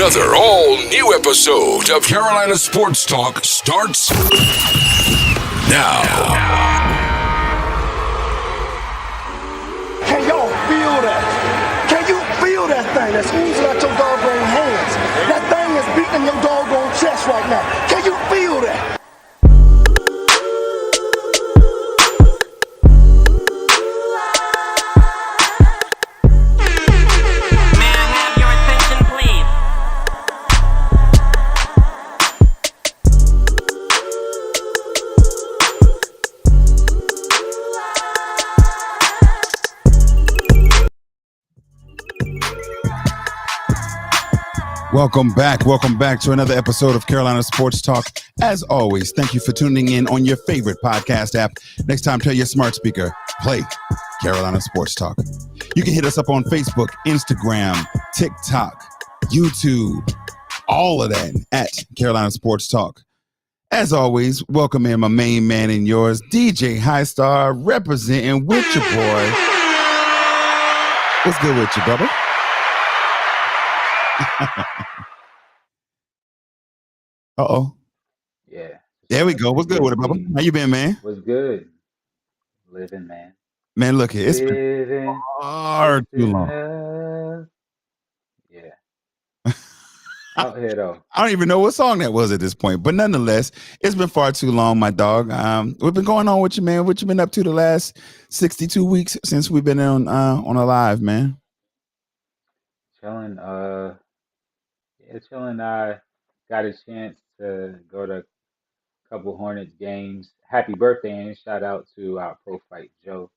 Another all-new episode of Carolina Sports Talk starts now. Can y'all feel that? Can you feel that thing that's oozing out your doggone hands? That thing is beating your doggone chest right now. Can you feel that? Welcome back to another episode of Carolina Sports Talk. As always, thank you for tuning in on your favorite podcast app. Next time, tell your smart speaker, play Carolina Sports Talk. You can hit us up on Facebook, Instagram, TikTok, YouTube, all of that at Carolina Sports Talk. As always, welcome in my main man and yours, DJ High Star, representing with your boy. What's good with you, brother? Uh-oh. Yeah. There we go. What's good with it, brother? How you been, man? What's good? Living, man. Man, look here. It's been Living. far too long. Yeah. Out here, though. I don't even know what song that was at this point, but nonetheless, it's been far too long, my dog. What's been going on with you, man? What you been up to the last 62 weeks since we've been on a live, man? Chilling. Chilling. I got a chance to go to a couple Hornets games. Happy birthday and shout out to our Pro Fight Joe.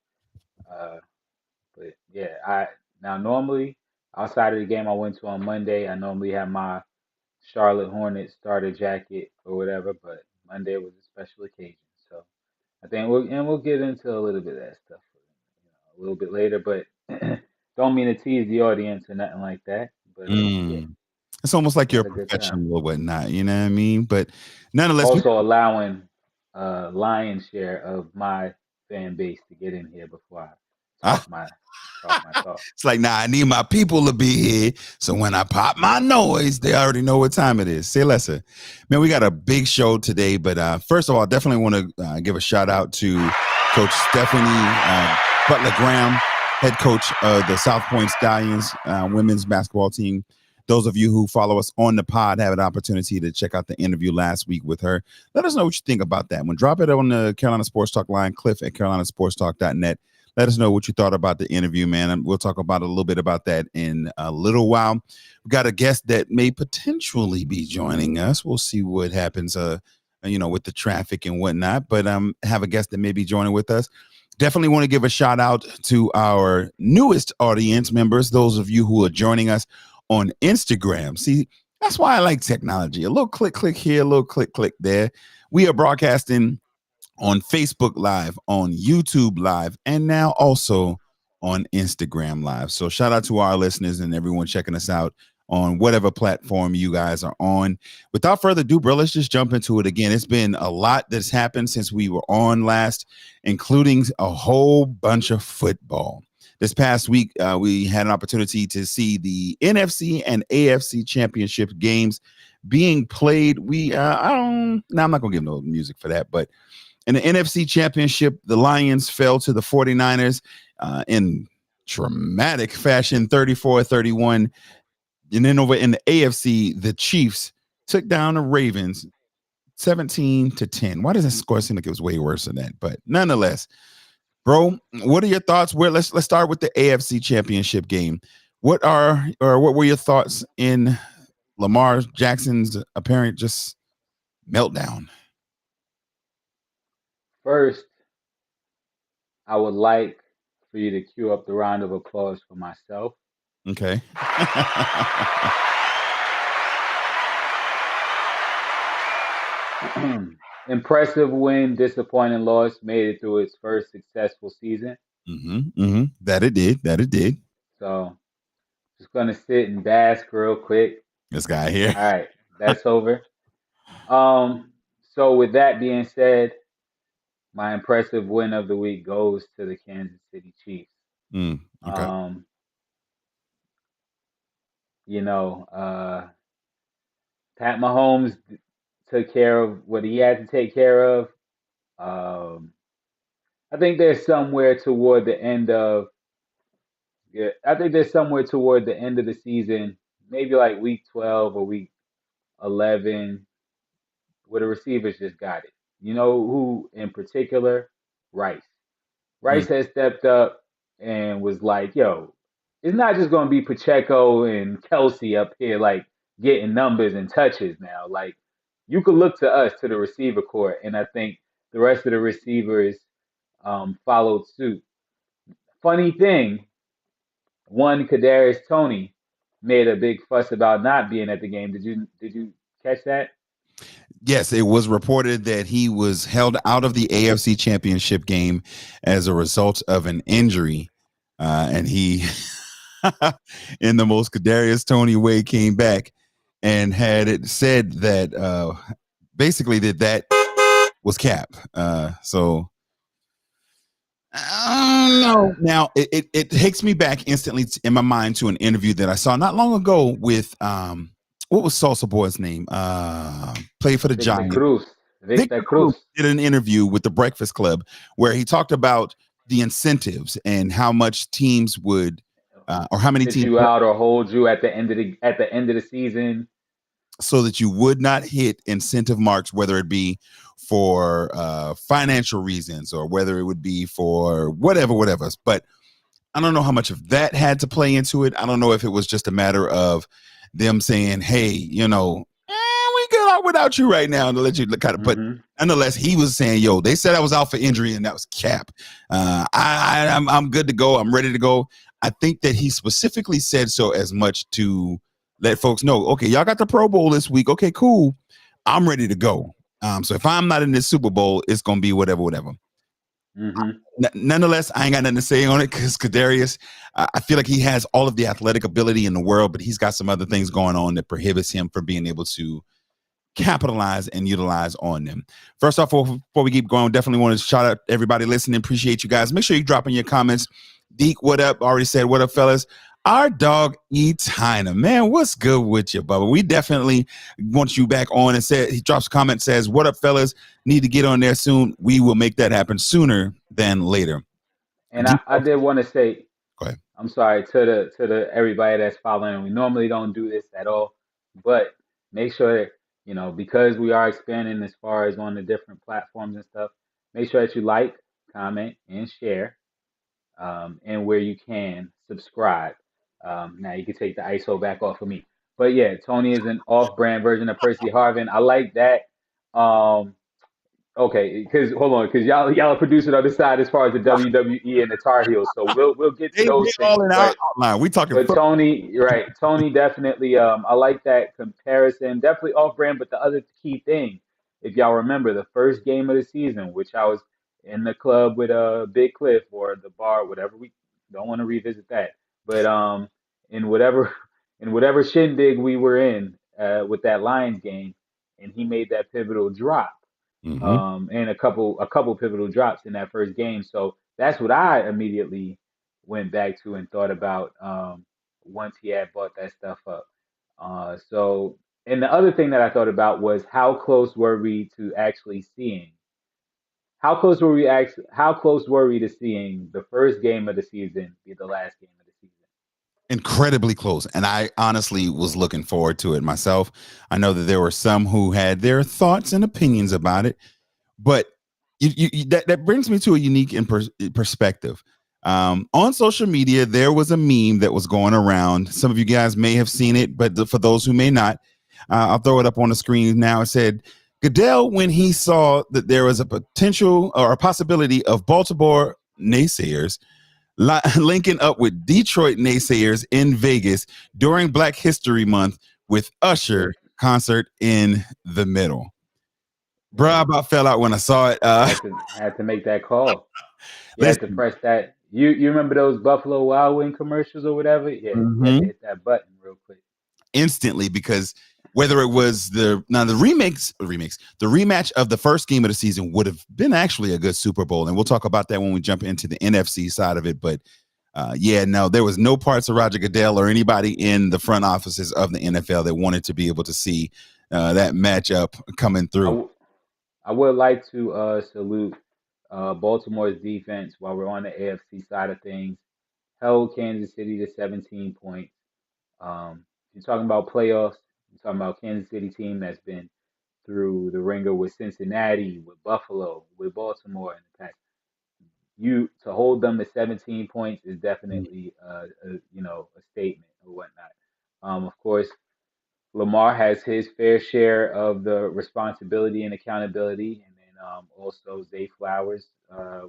But yeah, normally outside of the game I went to on Monday, I normally have my Charlotte Hornets starter jacket or whatever, but Monday was a special occasion. So I think we'll get into a little bit of that stuff, a little bit later, but don't mean to tease the audience or nothing like that. But yeah, it's almost like you're a had a good time. professional or whatnot, you know what I mean? But nonetheless, Also allowing lion's share of my fan base to get in here before I talk my talk. it's like, nah, I need my people to be here. So when I pop my noise, they already know what time it is. Say lesser. Man, we got a big show today. But first of all, I definitely want to give a shout out to Coach Stephanie Butler-Graham, head coach of the South Point Stallions women's basketball team. Those of you who follow us on the pod have an opportunity to check out the interview last week with her. Let us know what you think about that one. Drop it on the Carolina Sports Talk line, Cliff at carolinasportstalk.net. Let us know what you thought about the interview, man. And we'll talk about a little bit about that in a little while. We've got a guest that may potentially be joining us. We'll see what happens, with the traffic and whatnot. But have a guest that may be joining with us. Definitely want to give a shout out to our newest audience members, those of you who are joining us on Instagram. See, that's why I like technology. A little click here, a little click there. We are broadcasting on Facebook Live, on YouTube Live, and now also on Instagram Live. So shout out to our listeners and everyone checking us out on whatever platform you guys are on. Without further ado, bro, let's just jump into it again. It's been a lot that's happened since we were on last, including a whole bunch of football. This past week, we had an opportunity to see the NFC and AFC championship games being played. I'm not going to give no music for that, but in the NFC championship, the Lions fell to the 49ers in dramatic fashion, 34-31. And then over in the AFC, the Chiefs took down the Ravens 17-10. Why does that score seem like it was way worse than that? But nonetheless, bro, what are your thoughts? Let's start with the AFC championship game. What were your thoughts in Lamar Jackson's apparent just meltdown? First, I would like for you to cue up the round of applause for myself. Okay. Impressive win, disappointing loss, made it through its first successful season. That it did. So, just going to sit and bask real quick. This guy here. All right, that's over. So with that being said, my impressive win of the week goes to the Kansas City Chiefs. Okay. You know, Pat Mahomes took care of what he had to take care of. Um, I think there's somewhere toward the end of yeah, I think there's somewhere toward the end of the season, maybe like week 12 or week 11, where the receivers just got it. You know who in particular? Rice. Mm. Rice has stepped up and was like, yo, it's not just going to be Pacheco and Kelsey up here like getting numbers and touches now. Like, you could look to us, to the receiver corps, and I think the rest of the receivers followed suit. Funny thing, one Kadarius Tony made a big fuss about not being at the game. Did you catch that? Yes, it was reported that he was held out of the AFC Championship game as a result of an injury, and he, in the most Kadarius Tony way, came back and had it said that basically that was cap. So I don't know. Now it takes me back instantly in my mind to an interview that I saw not long ago with what was Salsa Boy's name? Played for the Victor Giants. Cruz. Victor Cruz. Did an interview with the Breakfast Club where he talked about the incentives and how much teams would or how many Sit teams you out or hold you at the end of the season. so that you would not hit incentive marks, whether it be for financial reasons or whether it would be for whatever. But I don't know how much of that had to play into it. I don't know if it was just a matter of them saying, hey, we good out without you right now to let you kind of, but nonetheless, he was saying, yo, they said I was out for injury and that was cap. I'm good to go. I'm ready to go. I think that he specifically said so as much to let folks know, okay, y'all got the Pro Bowl this week. Okay, cool. I'm ready to go. So if I'm not in this Super Bowl, it's going to be whatever. Nonetheless, I ain't got nothing to say on it because Kadarius, I feel like he has all of the athletic ability in the world, but he's got some other things going on that prohibits him from being able to capitalize and utilize on them. First off, before we keep going, definitely want to shout out everybody listening. Appreciate you guys. Make sure you drop in your comments. Deke, what up? Already said, what up, fellas? Our dog E Tyner, man, what's good with you, Bubba? We definitely want you back on. And said he drops a comment, says, "What up, fellas? Need to get on there soon. We will make that happen sooner than later." And I did want to say, go ahead. I'm sorry to the everybody that's following. We normally don't do this at all, but make sure because we are expanding as far as on the different platforms and stuff. Make sure that you like, comment, and share, and where you can subscribe. Now you can take the ISO back off of me. But yeah, Tony is an off-brand version of Percy Harvin. I like that. Okay, because hold on, because y'all are producing on the side as far as the WWE and the Tar Heels. So we'll get to those things. All in our outline. We talking. But Tony, right? Tony definitely. I like that comparison. Definitely off-brand. But the other key thing, if y'all remember, the first game of the season, which I was in the club with Big Cliff or the bar, whatever. We don't want to revisit that. But in whatever shindig we were in with that Lions game, and he made that pivotal drop. And a couple pivotal drops in that first game. So that's what I immediately went back to and thought about once he had bought that stuff up. So, and the other thing that I thought about was how close were we to actually seeing? How close were we to seeing the first game of the season be the last game of the season? Incredibly close, and I honestly was looking forward to it myself. I know that there were some who had their thoughts and opinions about it, but that brings me to a unique perspective. On social media, there was a meme that was going around. Some of you guys may have seen it, but for those who may not, I'll throw it up on the screen now. It said, Goodell, when he saw that there was a potential or a possibility of Baltimore naysayers linking up with Detroit naysayers in Vegas during Black History Month with Usher concert in the middle. Bro, I about fell out when I saw it. Had to make that call. You had to press that. You remember those Buffalo Wild Wing commercials or whatever? Yeah, you had to hit that button real quick. Instantly, because whether it was the rematch of the first game of the season would have been actually a good Super Bowl. And we'll talk about that when we jump into the NFC side of it. But there was no parts of Roger Goodell or anybody in the front offices of the NFL that wanted to be able to see that matchup coming I, through. w- I would like to salute Baltimore's defense while we're on the AFC side of things. Held Kansas City to 17 points. You're talking about playoffs. You're talking about Kansas City team that's been through the ringer with Cincinnati, with Buffalo, with Baltimore in the past. You to hold them to 17 points is definitely a statement or whatnot. Of course, Lamar has his fair share of the responsibility and accountability, and then also Zay Flowers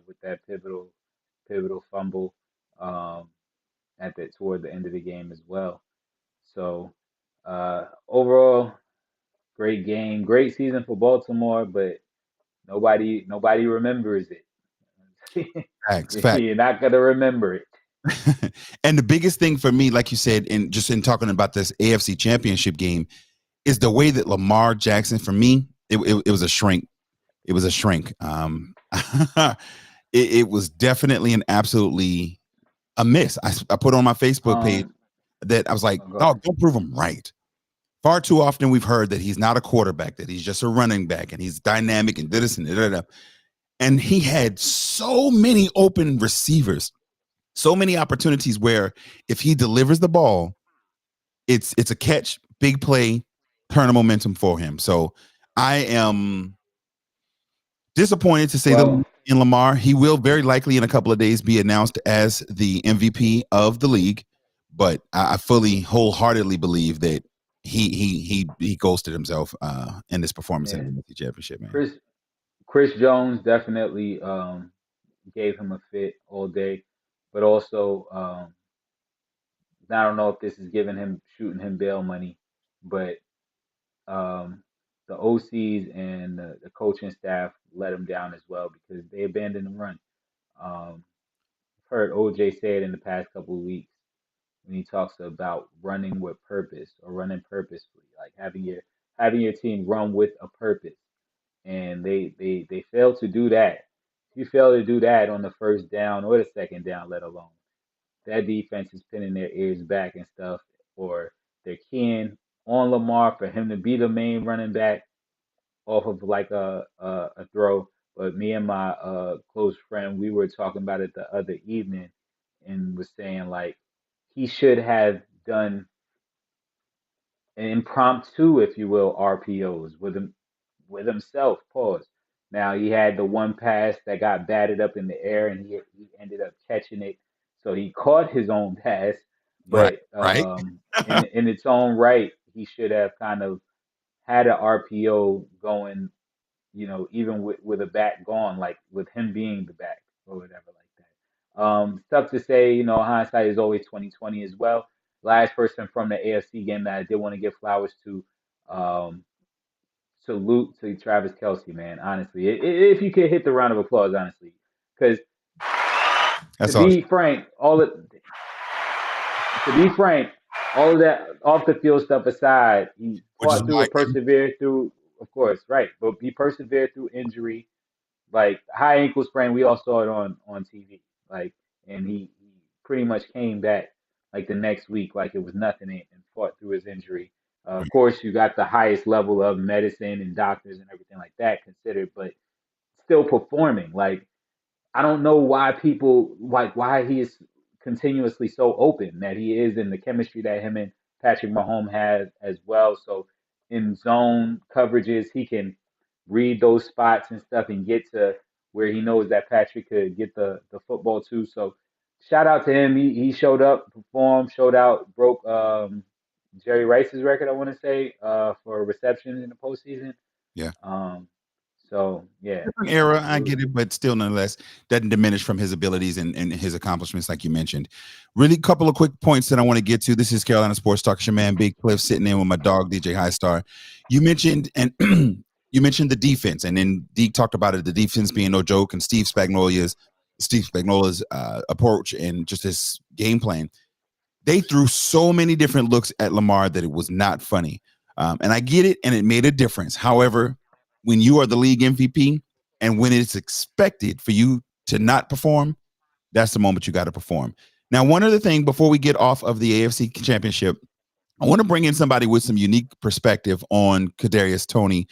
with that pivotal fumble um, toward the end of the game as well. So overall, great game, great season for Baltimore, but nobody remembers it. Facts. You're not gonna remember it. And the biggest thing for me, like you said, in talking about this AFC Championship game, is the way that Lamar Jackson, for me, it was a shrink. It was a shrink. It was definitely and absolutely a miss. I put on my Facebook page Um, that I was like, oh, go dog, ahead. don't prove him right. Far too often we've heard that he's not a quarterback, that he's just a running back, and he's dynamic and this and that. And he had so many open receivers, so many opportunities where if he delivers the ball, it's a catch, big play, turn of momentum for him. So I am disappointed to say the Well, least in Lamar. He will very likely in a couple of days be announced as the MVP of the league, but I fully, wholeheartedly believe that he ghosted himself in this performance in yeah, the NFC Championship, man. Chris Jones definitely gave him a fit all day, but also I don't know if this is giving him shooting him bail money, but um, the OCs and the coaching staff let him down as well because they abandoned the run. I've heard OJ say it in the past couple of weeks when he talks about running with purpose or running purposefully, like having your team run with a purpose, and they fail to do that. If you fail to do that on the first down or the second down, let alone that defense is pinning their ears back and stuff, or they're keying on Lamar for him to be the main running back off of like a throw. But me and my close friend, we were talking about it the other evening, and was saying like he should have done an impromptu, if you will, RPOs with himself. Pause. Now he had the one pass that got batted up in the air, and he ended up catching it, so he caught his own pass. Right, But right. in its own right, he should have kind of had an RPO going, even with a back gone, like with him being the back or whatever like that. Tough to say, hindsight is always 2020 as well. Last person from the AFC game that I did want to give flowers to, um, salute to Travis Kelsey, man. Honestly, if you could hit the round of applause, honestly, because to That's all. be frank, to be frank, all of that off the field stuff aside, he Which is fought through why it, persevered through, of course, right, but he persevered through injury, like high ankle sprain. We all saw it on TV, like, and he pretty much came back like the next week, like it was nothing, and fought through his injury. Of course, you got the highest level of medicine and doctors and everything like that considered, but still performing. Like I don't know why people like why he is continuously so open that he is in the chemistry that him and Patrick Mahomes has as well. So in zone coverages, he can read those spots and stuff and get to where he knows that Patrick could get the football too. So shout out to him. He showed up, performed, showed out, broke Jerry Rice's record, I want to say, for receptions in the postseason. yeah. Um, so yeah, Different era, I get absolutely. it, but still nonetheless doesn't diminish from his abilities and his accomplishments, like you mentioned. Really, couple of quick points that I want to get to. This is Carolina Sports Talk. It's your man Big Cliff sitting in with my dog DJ High Star. You mentioned and you mentioned the defense, and then Deke talked about it. The defense being no joke, and Steve Spagnuolo's approach and just his game plan. They threw so many different looks at Lamar that it was not funny. And I get it, and it made a difference. However, when you are the league MVP and when it's expected for you to not perform, that's the moment you got to perform. Now, one other thing before we get off of the AFC Championship, I want to bring in somebody with some unique perspective on Kadarius Toney.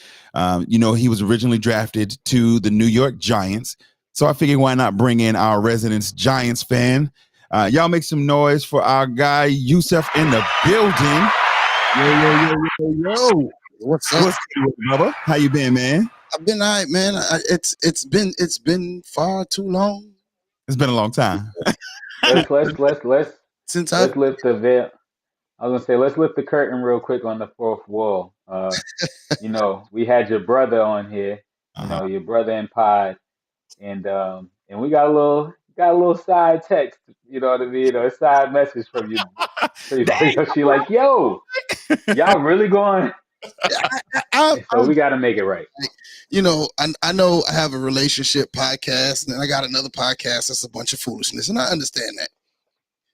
He was originally drafted to the New York Giants, so I figured why not bring in our resident Giants fan. Y'all make some noise for our guy Yusuf in the building. Yo. What's up? What's good, Bubba? How you been, man? I've been all right, man. It's been far too long It's been a long time. Let's since I. lift the veil. I was gonna say let's lift the curtain real quick on the fourth wall. We had your brother on here. Your brother in pod, and we got a little side text. You know what I mean? Or a side message from you. She like, yo, y'all really going? So we got to make it right. I know I have a relationship podcast, and I got another podcast that's a bunch of foolishness, and I understand that.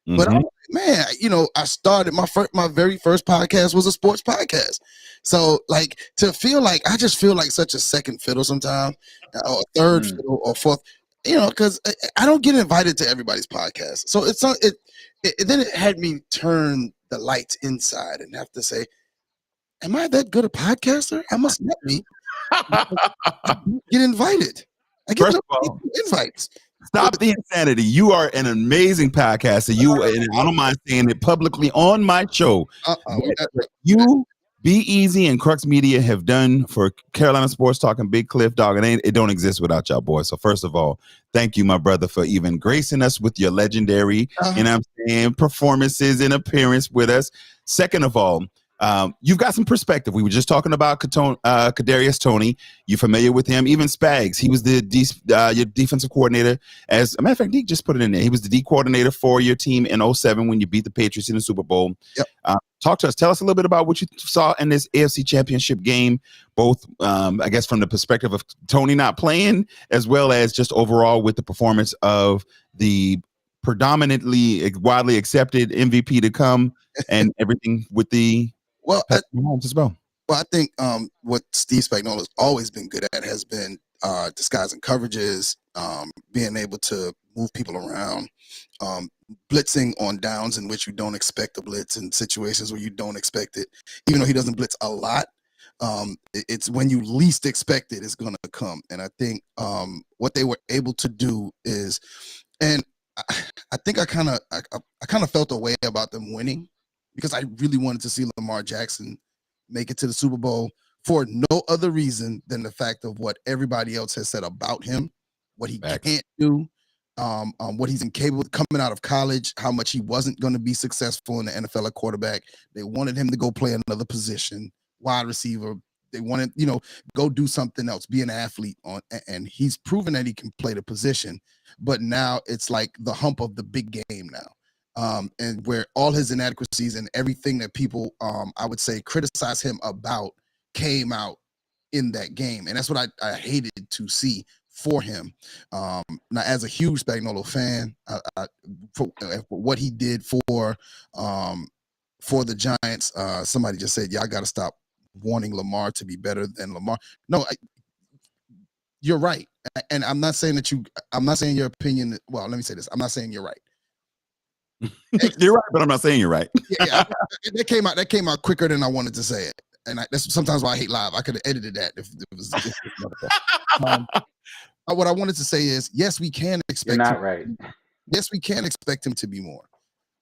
But man, I started my very first podcast was a sports podcast. So to feel like I just feel like such a second fiddle sometimes, or a third fiddle or fourth, because I don't get invited to everybody's podcast. So then it had me turn the lights inside and have to say, am I that good a podcaster? I must not be. Get invited. I get no invites. Stop the insanity. You are an amazing podcaster. And I don't mind saying it publicly on my show. You, Be Easy, and Crux Media have done for Carolina Sports Talk and Big Cliff, dog. It don't exist without y'all, boys. So first of all, thank you, my brother, for even gracing us with your legendary, performances and appearance with us. Second of all, you've got some perspective. We were just talking about Kadarius Toney. You're familiar with him. Even Spags, he was your defensive coordinator. As a matter of fact, Deke just put it in there. He was the D coordinator for your team in 2007 when you beat the Patriots in the Super Bowl. Yep. Talk to us. Tell us a little bit about what you saw in this AFC Championship game, both, I guess, from the perspective of Toney not playing, as well as just overall with the performance of the predominantly widely accepted MVP to come and everything with the as well. Well, I think what Steve Spagnuolo has always been good at has been disguising coverages, being able to move people around, blitzing on downs in which you don't expect a blitz, in situations where you don't expect it. Even though he doesn't blitz a lot, it's when you least expect it is going to come. And I think what they were able to do is, and I think I kind of felt a way about them winning, because I really wanted to see Lamar Jackson make it to the Super Bowl for no other reason than the fact of what everybody else has said about him, what he can't do, what he's incapable of coming out of college, how much he wasn't going to be successful in the NFL at quarterback. They wanted him to go play another position, wide receiver. They wanted, go do something else, be an athlete and he's proven that he can play the position. But now it's like the hump of the big game now. And where all his inadequacies and everything that people, I would say, criticize him about came out in that game. And that's what I hated to see for him. Now, as a huge Spagnuolo fan, for what he did for the Giants, somebody just said, y'all got to stop wanting Lamar to be better than Lamar. No, you're right. And I'm not saying your opinion. Well, let me say this. I'm not saying you're right. You're right, but I'm not saying you're right. That came out quicker than I wanted to say it, and that's sometimes why I hate live. I could have edited that if it was. What I wanted to say is, yes, we can expect. You're not right. Yes, we can expect him to be more,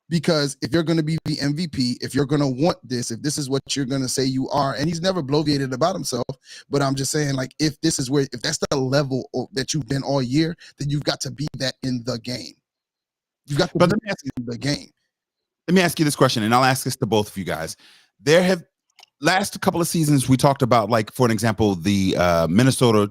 because if you're going to be the MVP, if you're going to want this, if this is what you're going to say you are, and he's never bloviated about himself, but I'm just saying, like, if that's the level that you've been all year, then you've got to be that in the game. You've got to but let me ask you the game. Let me ask you this question, and I'll ask this to both of you guys. There have last couple of seasons we talked about, like, for an example, the Minnesota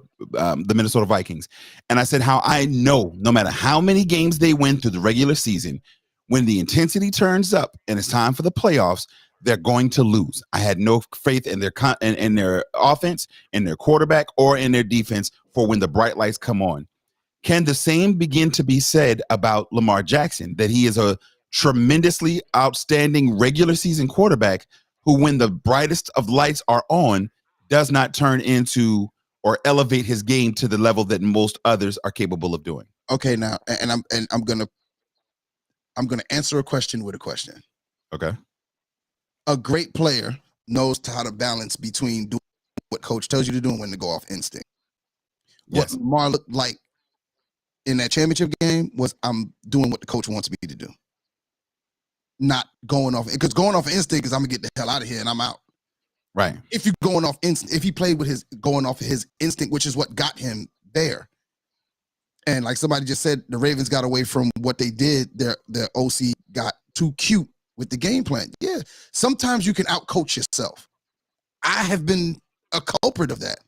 Vikings, and I said how I know no matter how many games they win through the regular season, when the intensity turns up and it's time for the playoffs, they're going to lose. I had no faith in their offense, in their quarterback, or in their defense for when the bright lights come on. Can the same begin to be said about Lamar Jackson, that he is a tremendously outstanding regular season quarterback who, when the brightest of lights are on, does not turn into or elevate his game to the level that most others are capable of doing? Okay, now, and I'm gonna answer a question with a question. Okay. a great player knows how to balance between doing what coach tells you to do and when to go off instinct. What Yes. Lamar looked like in that championship game was I'm doing what the coach wants me to do. Not going off, because going off instinct is I'm gonna get the hell out of here and I'm out. Right. If you going off instinct, if he played with his going off his instinct, which is what got him there. And like somebody just said, the Ravens got away from what they did. Their OC got too cute with the game plan. Yeah, sometimes you can outcoach yourself. I have been a culprit of that.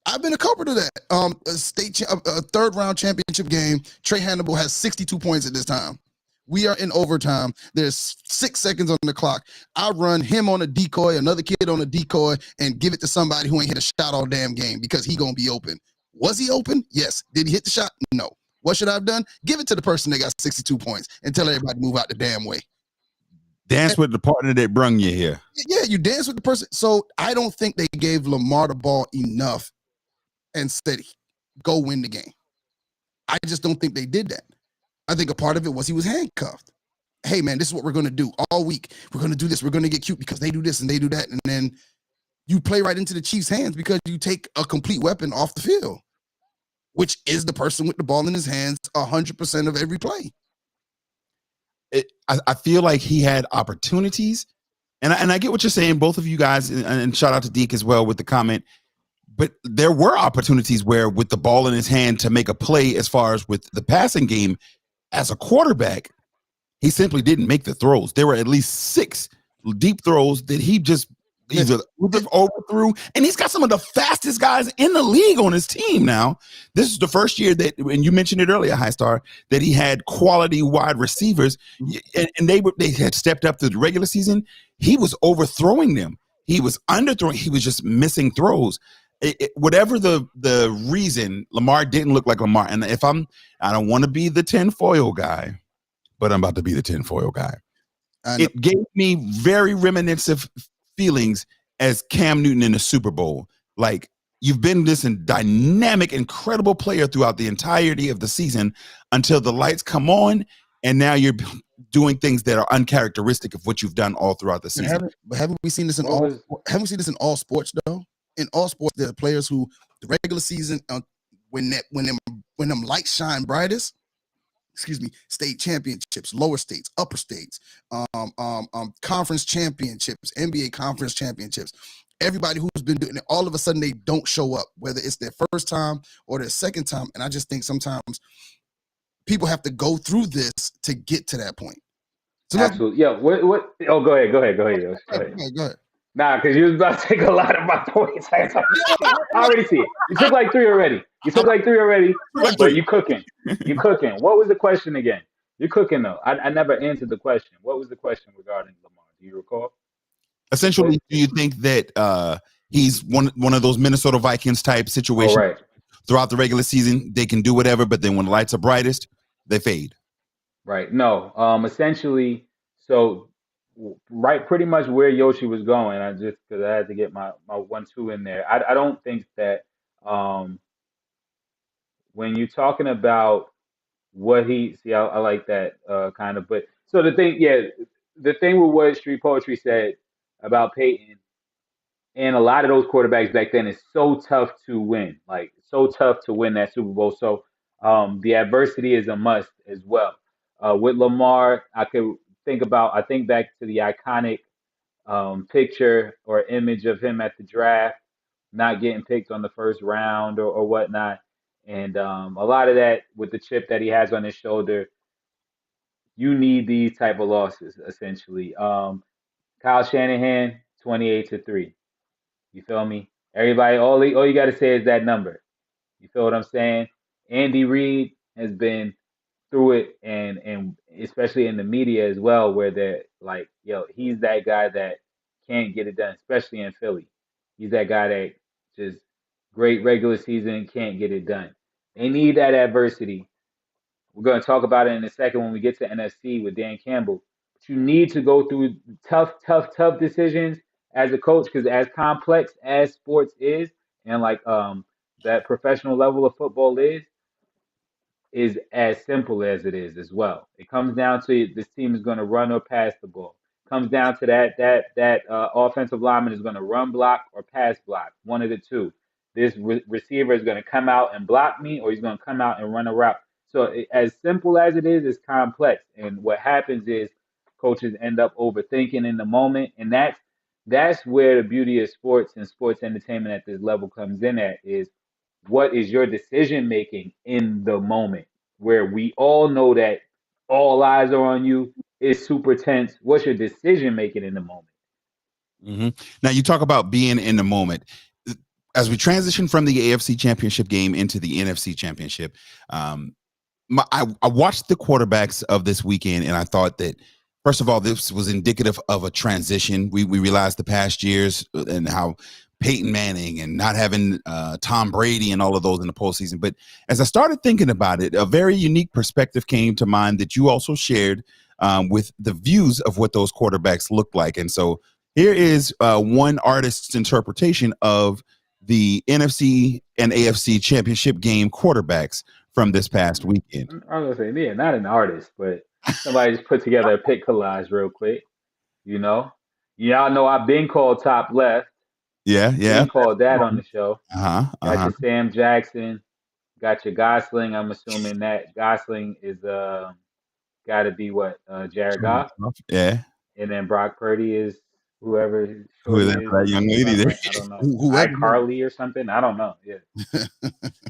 I've been a culprit of that. A third round championship game. Trey Hannibal has 62 points at this time. We are in overtime. There's 6 seconds on the clock. I run him on a decoy, another kid on a decoy, and give it to somebody who ain't hit a shot all damn game because he gonna be open. Was he open? Yes. Did he hit the shot? No. What should I have done? Give it to the person that got 62 points and tell everybody to move out the damn way. Dance with the partner that brung you here. Yeah, you dance with the person. So I don't think they gave Lamar the ball enough and said, go win the game. I just don't think they did that. I think a part of it was he was handcuffed. Hey, man, this is what we're going to do all week. We're going to do this. We're going to get cute because they do this and they do that. And then you play right into the Chiefs' hands because you take a complete weapon off the field, which is the person with the ball in his hands 100% of every play. I feel like he had opportunities. And I get what you're saying, both of you guys, and shout out to Deke as well with the comment. But there were opportunities where with the ball in his hand to make a play as far as with the passing game, as a quarterback, he simply didn't make the throws. There were at least 6 deep throws that he just either overthrew, and he's got some of the fastest guys in the league on his team now. This is the first year that, and you mentioned it earlier, High Star, that he had quality wide receivers, and they had stepped up through the regular season. He was overthrowing them. He was underthrowing. He was just missing throws. Whatever the reason, Lamar didn't look like Lamar. And I don't want to be the tinfoil guy, but I'm about to be the tinfoil guy. It gave me very reminiscent feelings as Cam Newton in the Super Bowl. Like, you've been this dynamic, incredible player throughout the entirety of the season until the lights come on, and now you're doing things that are uncharacteristic of what you've done all throughout the season. Haven't we seen this in all sports though? In all sports, there are players who the regular season, when them lights shine brightest, state championships, lower states, upper states, conference championships, NBA conference championships. Everybody who's been doing it, all of a sudden they don't show up, whether it's their first time or their second time. And I just think sometimes people have to go through this to get to that point. So absolutely. Yeah. What? Oh, go ahead. Go ahead. Go ahead. Nah, because you was about to take a lot of my points. I already see it. You took like 3 already. But you cooking. What was the question again? You're cooking though. I never answered the question. What was the question regarding Lamar? Do you recall? Essentially, do you think that he's one of those Minnesota Vikings type situations? Oh, right. Throughout the regular season, they can do whatever, but then when the lights are brightest, they fade. Right. No. Essentially, so right, pretty much where Yoshi was going. Because I had to get my 1-2 in there. I don't think that when you're talking about what I like that kind of. But so the thing with what Street Poetry said about Peyton and a lot of those quarterbacks back then is so tough to win, like so tough to win that Super Bowl. So the adversity is a must as well. With Lamar, I think back to the iconic picture or image of him at the draft, not getting picked on the first round or whatnot. And a lot of that with the chip that he has on his shoulder, you need these type of losses, essentially. Kyle Shanahan, 28-3. You feel me? Everybody, all you got to say is that number. You feel what I'm saying? Andy Reid has been through it, and especially in the media as well, where they're like, yo, he's that guy that can't get it done, especially in Philly. He's that guy that just great regular season, can't get it done. They need that adversity. We're going to talk about it in a second when we get to NFC with Dan Campbell. But you need to go through tough decisions as a coach, because as complex as sports is, and like that professional level of football is as simple as it is as well. It comes down to this team is going to run or pass the ball. comes down to that offensive lineman is going to run block or pass block, one of the two. This receiver is going to come out and block me, or he's going to come out and run a route. So as simple as it is, it's complex. And what happens is coaches end up overthinking in the moment, and that's where the beauty of sports and sports entertainment at this level comes in at is what is your decision making in the moment where we all know that all eyes are on you. It's super tense. What's your decision making in the moment? Mm-hmm. Now you talk about being in the moment. As we transition from the AFC Championship game into the NFC Championship, I watched the quarterbacks of this weekend, and I thought that, first of all, this was indicative of a transition. We realized the past years and how Peyton Manning and not having Tom Brady and all of those in the postseason. But as I started thinking about it, a very unique perspective came to mind that you also shared with the views of what those quarterbacks looked like. And so here is one artist's interpretation of the NFC and AFC Championship game quarterbacks from this past weekend. I was gonna say, yeah, not an artist, but somebody just put together a pic collage real quick. You know, y'all know I've been called top left. Yeah. Been called that on the show. Got Uh-huh. your Sam Jackson. Got your Gosling. I'm assuming that Gosling is got to be what Jared Goff, Yeah. and then Brock Purdy is whoever Who is shorty is. that young lady there? I don't know. Whoever. Carly or something. I don't know. Yeah.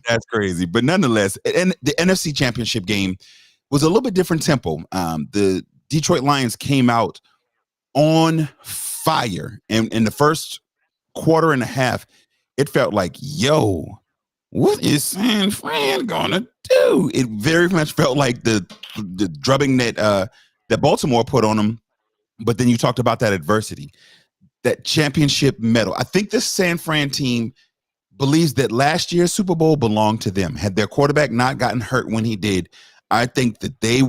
That's crazy. But nonetheless, and the NFC Championship game was a little bit different tempo. The Detroit Lions came out on fire. And in the first quarter and a half, it felt like, yo, what is San Fran gonna do? It very much felt like the drubbing that Baltimore put on them. But then you talked about that adversity, that championship medal. I think this San Fran team believes that last year's Super Bowl belonged to them. Had their quarterback not gotten hurt when he did, I think that they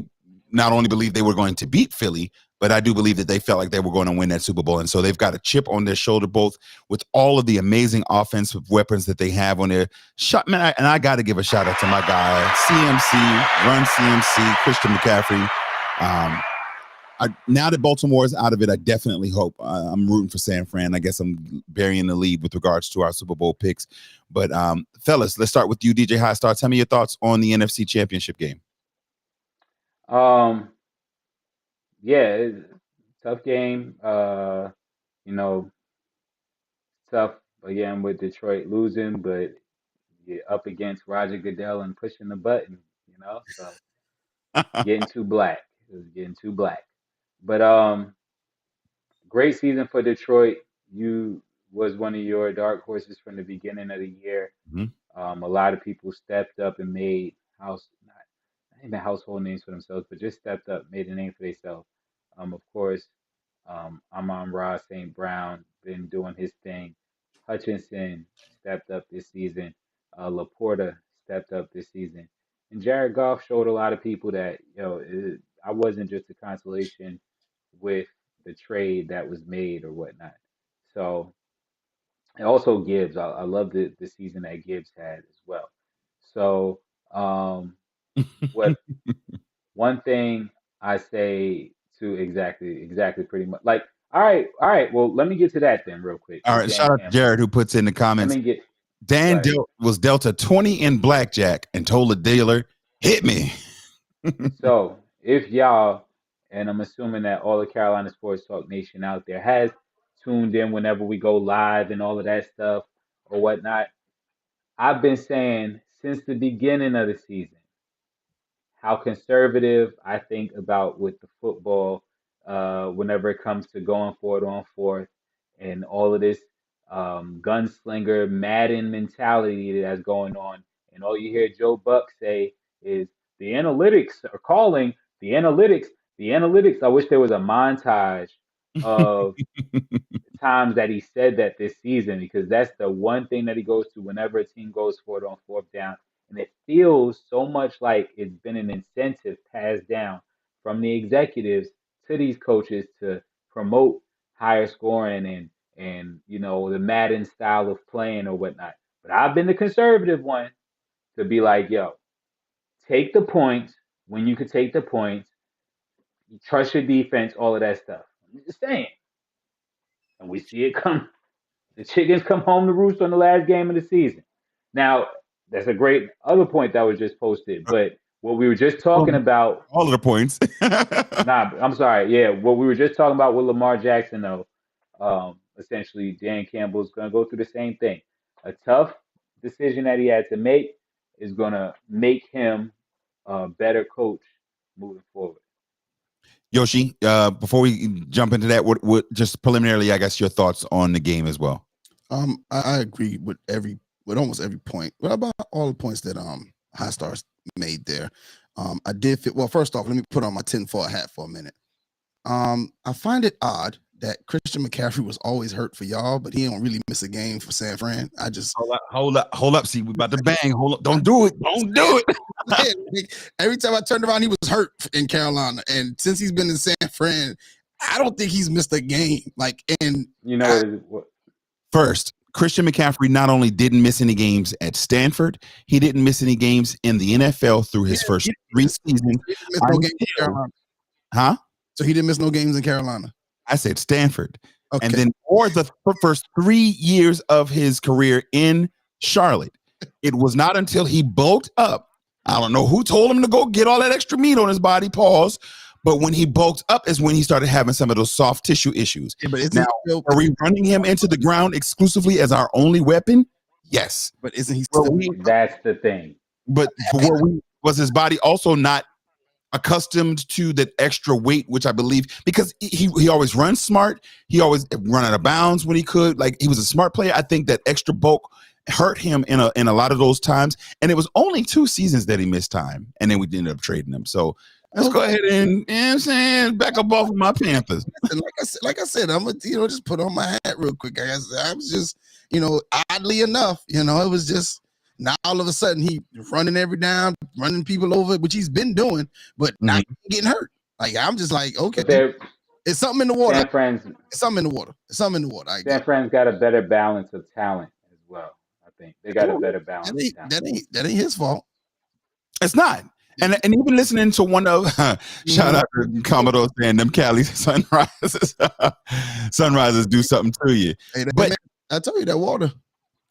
not only believed they were going to beat Philly, but I do believe that they felt like they were going to win that Super Bowl. And so they've got a chip on their shoulder, both with all of the amazing offensive weapons that they have on their shot. Man, and I got to give a shout out to my guy, CMC, Run CMC, Christian McCaffrey. Now that Baltimore is out of it, I definitely hope I'm rooting for San Fran. I guess I'm burying the lead with regards to our Super Bowl picks. But fellas, let's start with you, DJ Highstar. Tell me your thoughts on the NFC Championship game. Yeah, tough game. You know, tough again with Detroit losing, but you're up against Roger Goodell and pushing the button. You know, so getting too black. It was getting too black. But great season for Detroit. You was one of your dark horses from the beginning of the year. Mhm. A lot of people stepped up and made not even household names for themselves, but just stepped up, made a name for themselves. Of course, Amon-Ra St. Brown been doing his thing. Hutchinson stepped up this season. Laporta stepped up this season. And Jared Goff showed a lot of people that, I wasn't just a consolation with the trade that was made or whatnot. So, and also Gibbs. I love the season that Gibbs had as well. So, what one thing I say to exactly pretty much like, all right, well, let me get to that then real quick. All right, shout out to Jared who puts in the Let comments. me get Dan right. was dealt a 20 in blackjack and told the dealer, hit me. So if y'all, and I'm assuming that all the Carolina Sports Talk Nation out there has tuned in whenever we go live and all of that stuff or whatnot, I've been saying since the beginning of the season how conservative I think about with the football whenever it comes to going for it on fourth and all of this gunslinger Madden mentality that's going on. And all you hear Joe Buck say is the analytics are calling the analytics. The analytics. I wish there was a montage of times that he said that this season because that's the one thing that he goes to whenever a team goes for it on fourth down. And it feels so much like it's been an incentive passed down from the executives to these coaches to promote higher scoring and the Madden style of playing or whatnot. But I've been the conservative one to be like, yo, take the points when you could take the points. Trust your defense, all of that stuff. staying. And we see it come. The chickens come home to roost on the last game of the season. Now, that's a great other point that was just posted. But what we were just talking about, all of the points. I'm sorry, yeah, what we were just talking about with Lamar Jackson, though, essentially, Dan Campbell's going to go through the same thing. A tough decision that he had to make is going to make him a better coach moving forward. Yoshi, before we jump into that, what just preliminarily, I guess your thoughts on the game as well. I agree with almost every point. What about all the points that High Stars made there? I did fit. Well, first off, let me put on my tinfoil hat for a minute. I find it odd that Christian McCaffrey was always hurt for y'all, but he don't really miss a game for San Fran. I just hold up. See, we about to bang. Hold up. Don't do it. Every time I turned around, he was hurt in Carolina, and since he's been in San Fran, I don't think he's missed a game. First, Christian McCaffrey not only didn't miss any games at Stanford, he didn't miss any games in the NFL through his first 3 seasons. Huh? So he didn't miss no games in Carolina. I said Stanford. Okay. And then for the first 3 years of his career in Charlotte, it was not until he bulked up. I don't know who told him to go get all that extra meat on his body, pause. But when he bulked up is when he started having some of those soft tissue issues. Yeah, but now, are we running him into the ground exclusively as our only weapon? Yes. But isn't he still? That's the thing. But was his body also not accustomed to that extra weight, which I believe, because he always runs smart. He always run out of bounds when he could. Like, he was a smart player. I think that extra bulk hurt him in a lot of those times. And it was only 2 seasons that he missed time. And then we ended up trading him. So let's go ahead and, you know what I'm saying, back up off of my Panthers. Like I said, I'm gonna just put on my hat real quick. I was just, oddly enough, it was just, now all of a sudden he running every down, running people over, which he's been doing, but not getting hurt. Like, I'm just like, okay, it's something in the water. It's something in the water. San Fran's got a better balance of talent as well. I think they got a better balance. That ain't his fault. It's not. And even listening to one of shout out to Commodore saying them Cali sunrises do something to you. Hey, but I told you that water.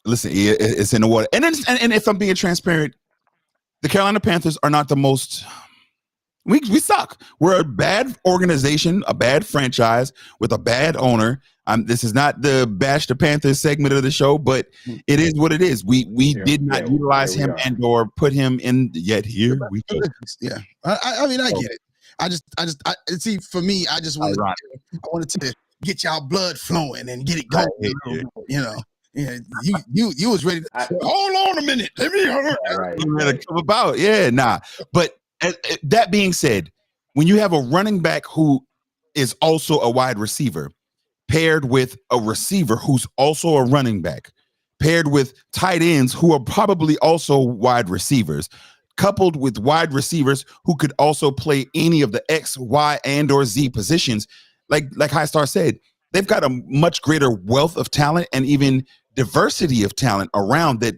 Listen, it's in the water. And if I'm being transparent, the Carolina Panthers are not the most. We suck. We're a bad organization, a bad franchise with a bad owner. This is not the Bash the Panthers segment of the show, but it is what it is. We did not utilize him and or put him in yet. Here we go. Yeah, I mean, I get it. I see. For me, I just wanted to get y'all blood flowing and get it going. Yeah, you was ready to hold on a minute. Let me come about. Yeah, nah. But that being said, when you have a running back who is also a wide receiver, paired with a receiver who's also a running back, paired with tight ends who are probably also wide receivers, coupled with wide receivers who could also play any of the X, Y, and or Z positions, like High Star said, they've got a much greater wealth of talent and even diversity of talent around that.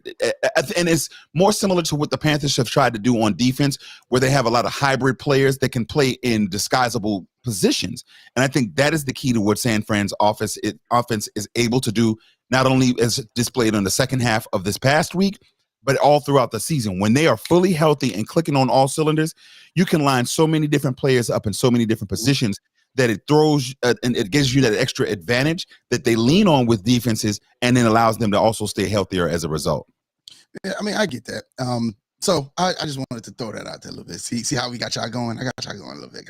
And it's more similar to what the Panthers have tried to do on defense, where they have a lot of hybrid players that can play in disguisable positions. And I think that is the key to what San Fran's offense is able to do, not only as displayed on the second half of this past week, but all throughout the season. When they are fully healthy and clicking on all cylinders, you can line so many different players up in so many different positions that it throws and it gives you that extra advantage that they lean on with defenses, and then allows them to also stay healthier as a result. Yeah, I mean, I get that. So I just wanted to throw that out there a little bit. See how we got y'all going? I got y'all going a little bit.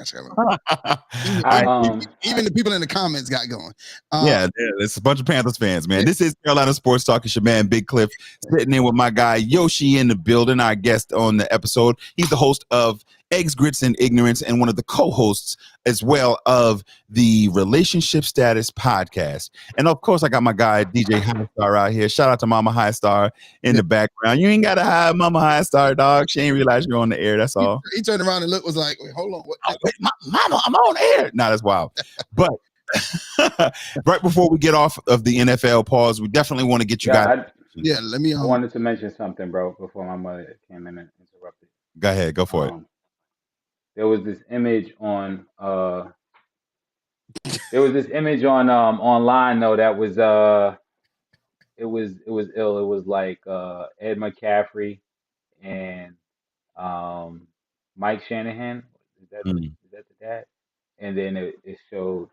Even the people in the comments got going. Yeah, it's a bunch of Panthers fans, man. Yeah. This is Carolina Sports Talk. It's your man, Big Cliff, sitting in with my guy, Yoshi, in the building, our guest on the episode. He's the host of Eggs, Grits, and Ignorance, and one of the co-hosts as well of the Relationship Status podcast. And of course, I got my guy, DJ High Star, out here. Shout out to Mama High Star in the background. You ain't got to hide Mama High Star, dog. She ain't realize you're on the air. That's all. He turned around and was like, wait, hold on. What? Oh, wait, Mama, I'm on air. Nah, that's wild. But right before we get off of the NFL pause, we definitely want to get you guys. Let me. I wanted to mention something, bro, before my mother came in and interrupted. Go ahead. Go for it. There was this image on There was this image on online though that was it was ill. It was like Ed McCaffrey and um Mike Shanahan. Mm. Is that the dad? And then it showed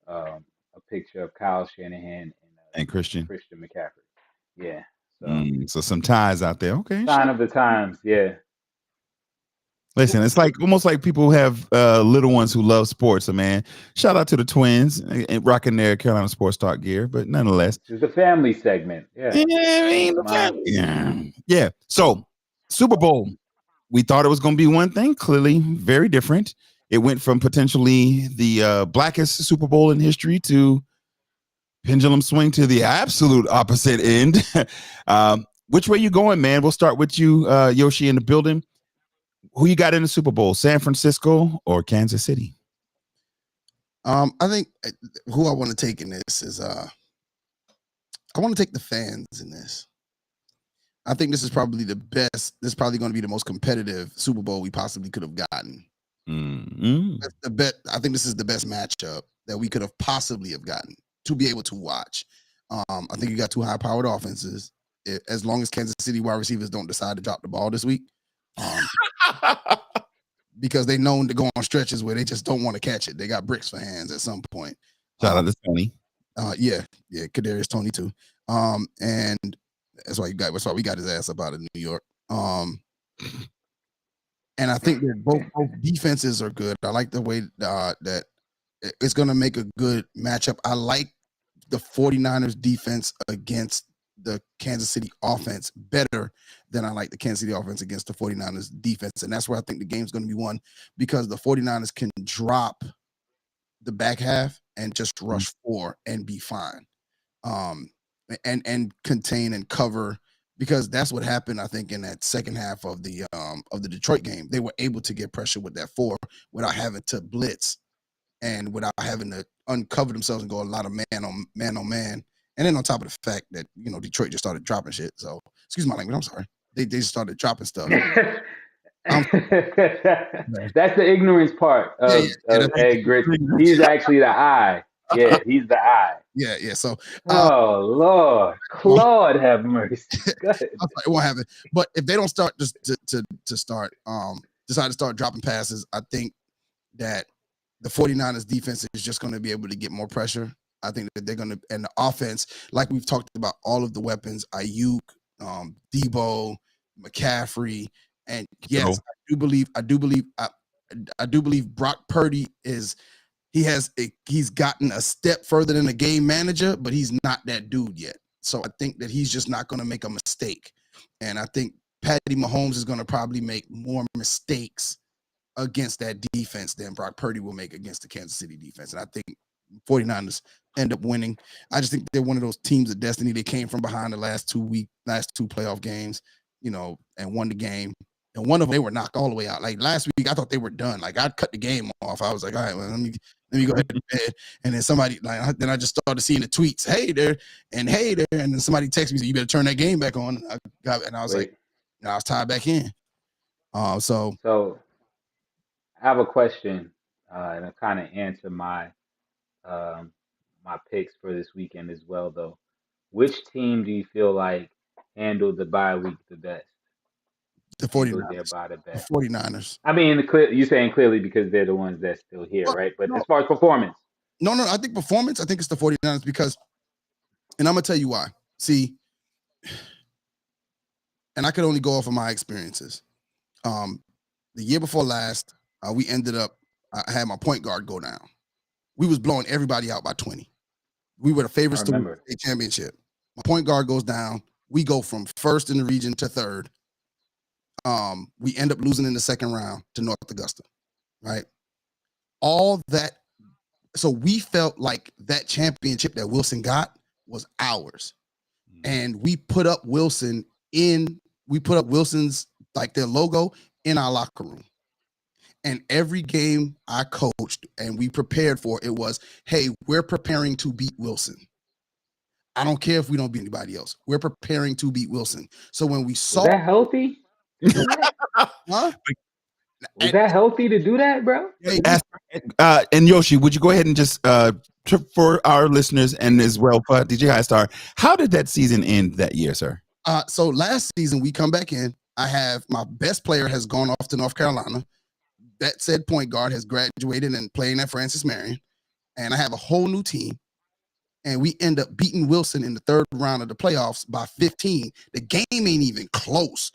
a picture of Kyle Shanahan and And Christian. Christian McCaffrey. Yeah. So So some ties out there. Okay. sign of the times. Yeah. Listen, it's like almost like people who have little ones who love sports. So man, shout out to the twins and rocking their Carolina Sports Talk gear. But nonetheless, It's the family segment. Yeah. yeah, I mean, yeah. So Super Bowl, we thought it was going to be one thing. Clearly, very different. It went from potentially the blackest Super Bowl in history to pendulum swing to the absolute opposite end. Which way you going, man? We'll start with you, Yoshi, in the building. Who you got in the Super Bowl, San Francisco or Kansas City? I think who I want to take in this is I want to take the fans in this. I think this is probably the best. This is probably going to be the most competitive Super Bowl we possibly could have gotten. That's the bet. I think this is the best matchup that we could have possibly have gotten to be able to watch. I think you got two high-powered offenses. As long as Kansas City wide receivers don't decide to drop the ball this week, because they known to go on stretches where they just don't want to catch it. They got bricks for hands at some point. Shout out to Tony. Yeah, Kadarius Toney too. And that's why we got his ass up out of New York. And I think that both defenses are good. I like the way that it's going to make a good matchup. I like the 49ers defense against the Kansas City offense better than I like the Kansas City offense against the 49ers defense. And that's where I think the game's going to be won, because the 49ers can drop the back half and just rush 4 and be fine. And contain and cover, because that's what happened, I think, in that second half of the Detroit game. They were able to get pressure with that 4 without having to blitz and without having to uncover themselves and go a lot of man on man. And then on top of the fact that, Detroit just started dropping shit. So, excuse my language, I'm sorry. They just started dropping stuff. That's the ignorance part of Ed Gritty. He's actually the eye. Yeah, he's the eye. Yeah. So, oh Lord, Claude have mercy. It won't happen. But if they don't start decide to start dropping passes, I think that the 49ers defense is just going to be able to get more pressure. I think that they're going to, and the offense, like we've talked about, all of the weapons, Ayuk, Debo, McCaffrey, and yes, I do believe Brock Purdy he's gotten a step further than a game manager, but he's not that dude yet. So I think that he's just not going to make a mistake. And I think Patty Mahomes is going to probably make more mistakes against that defense than Brock Purdy will make against the Kansas City defense. And I think 49ers end up winning. I just think they're one of those teams of destiny. They came from behind the last two playoff games, and won the game. And one of them, they were knocked all the way out. Like last week, I thought they were done. Like I'd cut the game off. I was like, all right, well, let me go ahead to bed. And then somebody, then I just started seeing the tweets, hey there, and then somebody texted me, said, you better turn that game back on. And I was like, I was tied back in. So I have a question, and I kind of answer my my picks for this weekend as well, though. Which team do you feel like handled the bye week the best? The 49ers. The 49ers. I mean, you're saying clearly because they're the ones that's still here, right? But as far as performance. No, I think performance, I think it's the 49ers because, and I'm going to tell you why. See, and I could only go off of my experiences. The year before last, we ended up, I had my point guard go down. We was blowing everybody out by 20. We were the favorites to win the state championship. My point guard goes down. We go from first in the region to third. We end up losing in the second round to North Augusta, right? All that. So we felt like that championship that Wilson got was ours. And we put up Wilson's, like their logo in our locker room. And every game I coached and we prepared for, it was, hey, we're preparing to beat Wilson. I don't care if we don't beat anybody else. We're preparing to beat Wilson. So when we saw that healthy, huh? Was that healthy to do that, bro? And Yoshi, would you go ahead and just for our listeners and as well for DJ High Star, how did that season end that year, sir? So last season we come back in. I have my best player has gone off to North Carolina. That said point guard has graduated and playing at Francis Marion, and I have a whole new team. And we end up beating Wilson in the third round of the playoffs by 15. The game ain't even close.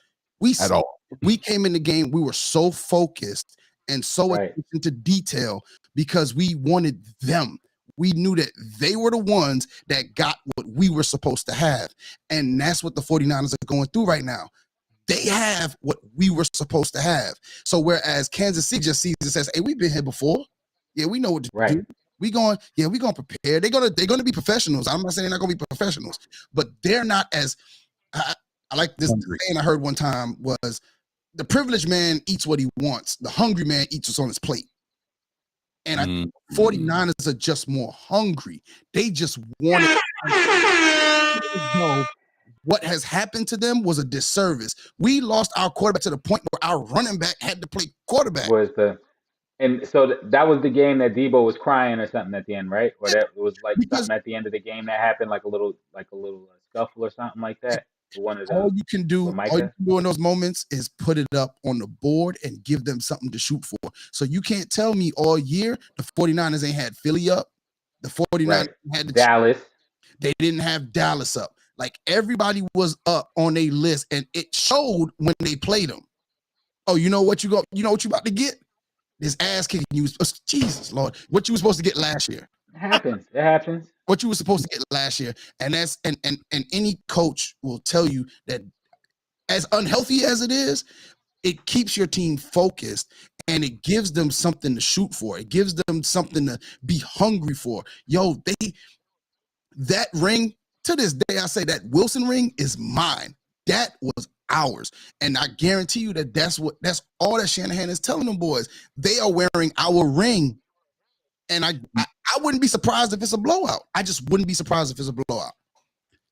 At all. We came in the game. We were so focused and so attention to detail because we wanted them. We knew that they were the ones that got what we were supposed to have. And that's what the 49ers are going through right now. They have what we were supposed to have. So whereas Kansas City just sees it, says, hey, we've been here before. Yeah, we know what to do. We're going to prepare. They're gonna be professionals. I'm not saying they're not gonna be professionals, but they're not as I like this saying I heard one time was the privileged man eats what he wants. The hungry man eats what's on his plate. And I think 49ers are just more hungry. They just want to know what has happened to them was a disservice. We lost our quarterback to the point where our running back had to play quarterback. And so that was the game that Debo was crying or something at the end, right? Or that it was like something at the end of the game that happened, like a little scuffle or something like that. All you can do in those moments is put it up on the board and give them something to shoot for. So you can't tell me all year the 49ers ain't had Philly up. The 49ers had Dallas. They didn't have Dallas up. Like everybody was up on a list, and it showed when they played them. Oh, you know what you about to get? This ass kicking you. Jesus Lord, what you were supposed to get last year. It happens. What you were supposed to get last year. And that's and any coach will tell you that as unhealthy as it is, it keeps your team focused and it gives them something to shoot for. It gives them something to be hungry for. That ring, to this day, I say that Wilson ring is mine. That was ours. And I guarantee you that's all that Shanahan is telling them boys. They are wearing our ring. And I wouldn't be surprised if it's a blowout. I just wouldn't be surprised if it's a blowout.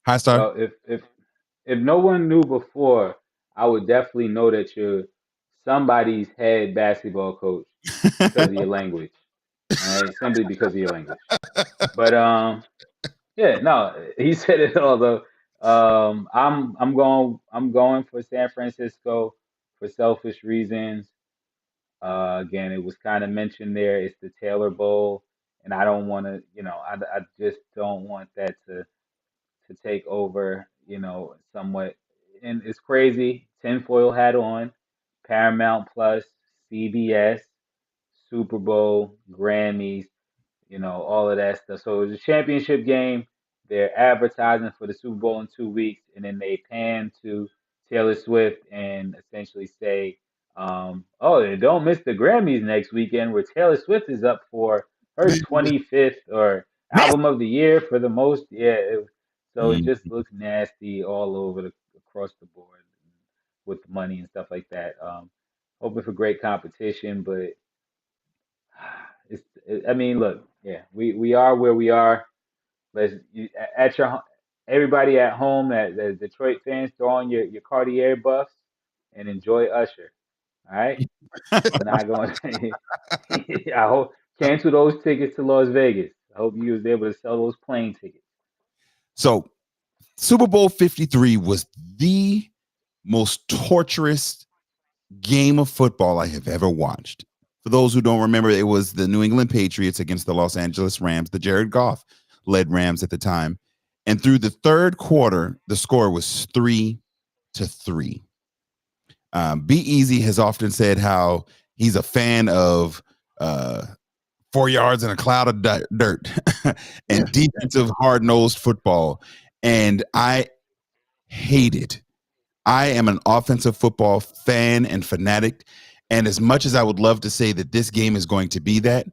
High Star. Well, if no one knew before, I would definitely know that you're somebody's head basketball coach because of your language. All right? Simply because of your language. But yeah, no, he said it all though. I'm going for San Francisco for selfish reasons. Again, it was kind of mentioned there. It's the Taylor Bowl, and I don't want to, I just don't want that to take over, somewhat. And it's crazy. Tinfoil hat on, Paramount Plus, CBS, Super Bowl, Grammys, all of that stuff. So it was a championship game. They're advertising for the Super Bowl in 2 weeks, and then they pan to Taylor Swift and essentially say, don't miss the Grammys next weekend where Taylor Swift is up for her 25th or album of the year for the most. Yeah. It just looks nasty all over across the board with the money and stuff like that. Hoping for great competition, but look, yeah, we are where we are. Everybody at home, the Detroit fans, throw on your Cartier buffs and enjoy Usher. All right, we're not going. I hope cancel those tickets to Las Vegas. I hope you was able to sell those plane tickets. So, Super Bowl 53 was the most torturous game of football I have ever watched. For those who don't remember, it was the New England Patriots against the Los Angeles Rams, the Jared Goff-led Rams at the time. And through the third quarter, the score was 3-3. Be Easy has often said how he's a fan of 4 yards in a cloud of dirt and defensive hard-nosed football. And I hate it. I am an offensive football fan and fanatic. And as much as I would love to say that this game is going to be that,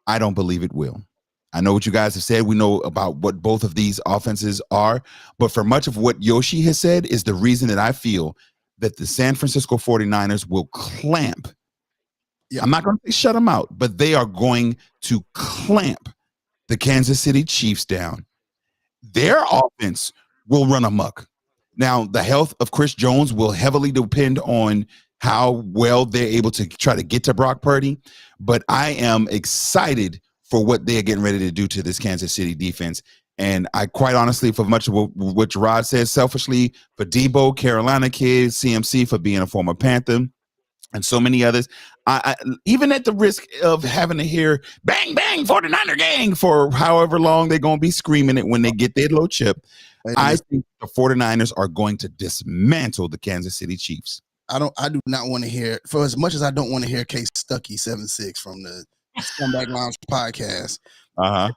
I don't believe it will. I know what you guys have said. We know about what both of these offenses are. But for much of what Yoshi has said is the reason that I feel that the San Francisco 49ers will clamp. I'm not going to say shut them out, but they are going to clamp the Kansas City Chiefs down. Their offense will run amok. Now, the health of Chris Jones will heavily depend on how well they're able to try to get to Brock Purdy. But I am excited for what they're getting ready to do to this Kansas City defense. And I quite honestly, for much of what Gerard said, selfishly, for Debo, Carolina kid, CMC for being a former Panther, and so many others. I even at the risk of having to hear bang, bang, 49er gang for however long they're going to be screaming it when they get their little chip, I think the 49ers are going to dismantle the Kansas City Chiefs. I do not want to hear, for as much as I don't want to hear Case Stuckey 7-6 from the Scumbag Lounge podcast.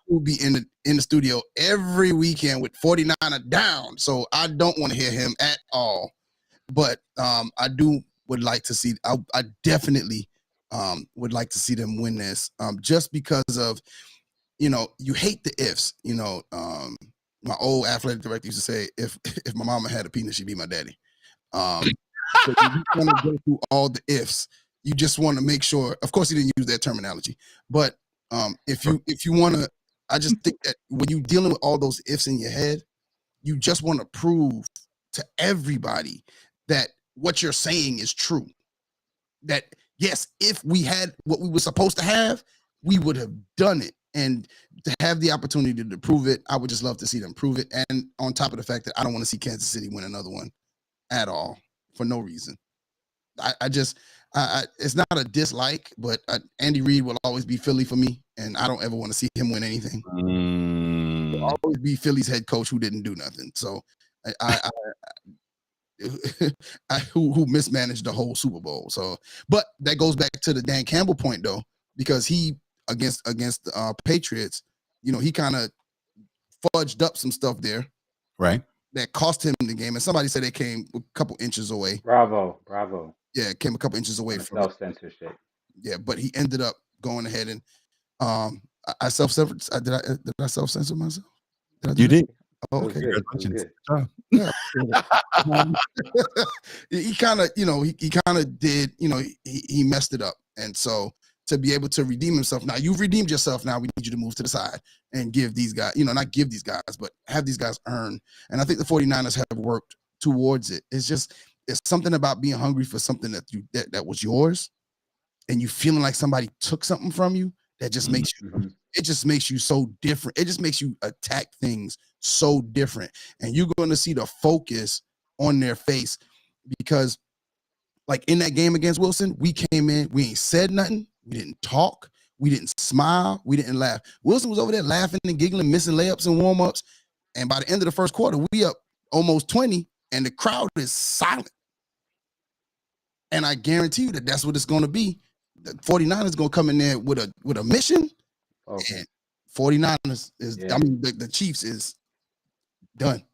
We'll be in the studio every weekend with 49er down. So I don't want to hear him at all. But I would like to see, I definitely would like to see them win this, just because of, you hate the ifs. My old athletic director used to say, if my mama had a penis, she'd be my daddy. So you want to go through all the ifs. You just want to make sure. Of course, he didn't use that terminology, but if you want to, I just think that when you're dealing with all those ifs in your head, you just want to prove to everybody that what you're saying is true. That yes, if we had what we were supposed to have, we would have done it. And to have the opportunity to prove it, I would just love to see them prove it. And on top of the fact that I don't want to see Kansas City win another one at all for no reason. I just it's not a dislike, but Andy Reid will always be Philly for me, and I don't ever want to see him win anything. He'll always be Philly's head coach who didn't do nothing. So who mismanaged the whole Super Bowl. So, but that goes back to the Dan Campbell point though, because he against Patriots, he kind of fudged up some stuff there, right? That cost him the game. And somebody said they came a couple inches away. Bravo. Yeah, it came a couple inches away from self-censorship. Yeah, but he ended up going ahead and I self-censored. Did I self-censor myself? You did. Oh, okay. Good. Yeah. He kind of, he kind of did, he messed it up. And so to be able to redeem himself, now you've redeemed yourself. Now we need you to move to the side and give these guys, not give these guys, but have these guys earn. And I think the 49ers have worked towards it. It's something about being hungry for something that was yours, and you feeling like somebody took something from you that just makes you, it just makes you so different. It just makes you attack things so different. And you're going to see the focus on their face, because like in that game against Wilson, we came in, we ain't said nothing. We didn't talk. We didn't smile. We didn't laugh. Wilson was over there laughing and giggling, missing layups and warm-ups. And by the end of the first quarter, we up almost 20, and the crowd is silent. And I guarantee you that that's what it's going to be. The 49ers going to come in there with a mission. Okay. And 49ers is, yeah. I mean, the Chiefs is done.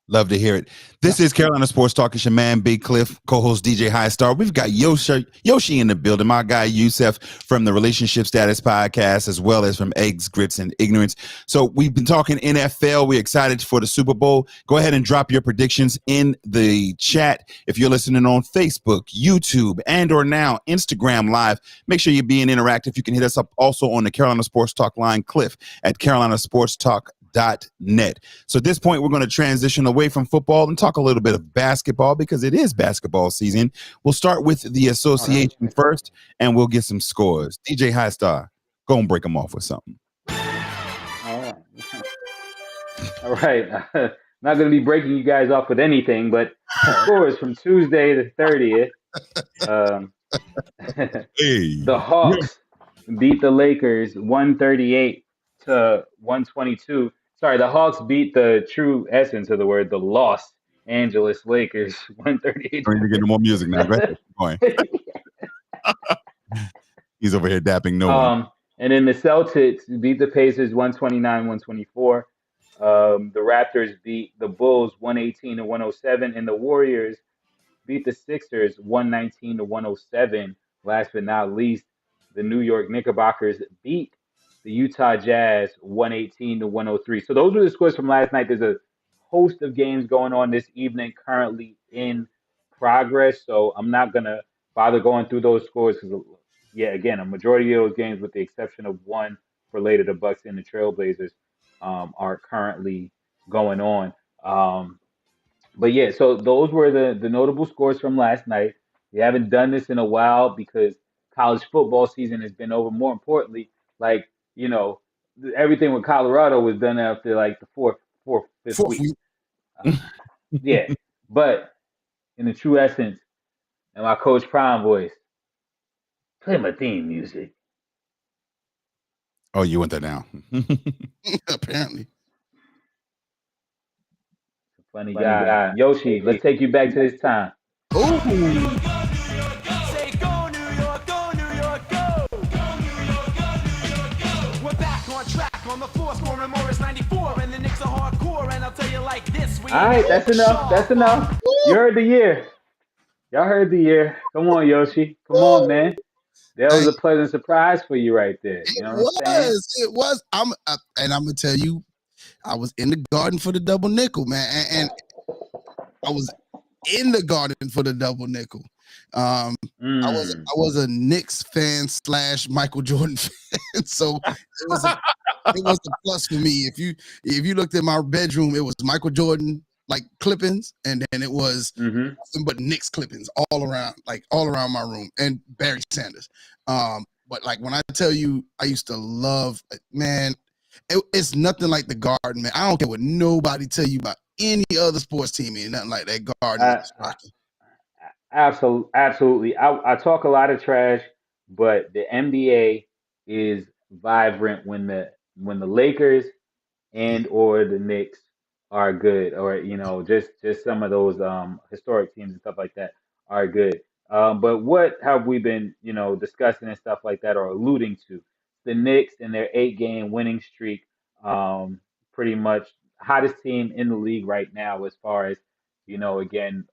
Love to hear it. This is Carolina Sports Talk. It's your man, Big Cliff, co-host DJ High Star. We've got Yoshi in the building, my guy Yusef from the Relationship Status Podcast, as well as from Eggs, Grits, and Ignorance. So we've been talking NFL. We're excited for the Super Bowl. Go ahead and drop your predictions in the chat. If you're listening on Facebook, YouTube, and or now Instagram Live, make sure you're being interactive. You can hit us up also on the Carolina Sports Talk line, Cliff at carolinasportstalk.net. So at this point, we're going to transition away from football and talk a little bit of basketball, because it is basketball season. We'll start with the association first, and we'll get some scores. DJ High Star, go and break them off with something. All right. Not going to be breaking you guys off with anything, but scores from Tuesday the 30th. The Hawks beat the Lakers 138 to 122. Sorry, the Hawks beat the true essence of the word, the Los Angeles Lakers 138. We're getting more music now. Go ahead. He's over here dapping no one. And then the Celtics beat the Pacers 129-124. The Raptors beat the Bulls 118-107, and the Warriors beat the Sixers 119-107. Last but not least, the New York Knickerbockers beat the Utah Jazz 118-103. So those were the scores from last night. There's a host of games going on this evening currently in progress. So I'm not going to bother going through those scores because, again, a majority of those games, with the exception of one for later, the Bucks and the Trailblazers, are currently going on. But yeah, so those were the notable scores from last night. We haven't done this in a while because college football season has been over. More importantly, like, you know, everything with Colorado was done after like the fifth Fourth week. week. Yeah, but in the true essence, and my Coach Prime voice, play my theme music. Oh, you went there now. Apparently. Funny guy. Yoshi, let's take you back to this time. Oh, Say go New York, go New York, go! Go New York, go New York, go! We're back on track on the floor, scoring Morris 94, and the Knicks are hardcore, and I'll tell you like this. We All right, that's enough. That's enough. You heard the year. Y'all heard the year. Come on, Yoshi. Come on, man. That was hey, a pleasant surprise for you right there. You it know what I'm saying? was. It was. And I'm gonna tell you, I was in the garden for the double nickel, man, and I was in the garden for the double nickel. I was a Knicks fan / Michael Jordan fan, so it was a plus for me. If you looked at my bedroom, it was Michael Jordan like clippings, and then it was nothing but Knicks clippings all around my room, and Barry Sanders. But like when I tell you, I used to love, man. It's nothing like the Garden, man. I don't care what nobody tell you about any other sports team. Ain't nothing like that Garden. Absolutely. I talk a lot of trash, but the NBA is vibrant when the Lakers and or the Knicks are good, or just some of those historic teams and stuff like that are good. But what have we been discussing and stuff like that, or alluding to? The Knicks and their 8-game winning streak, pretty much hottest team in the league right now as far as again,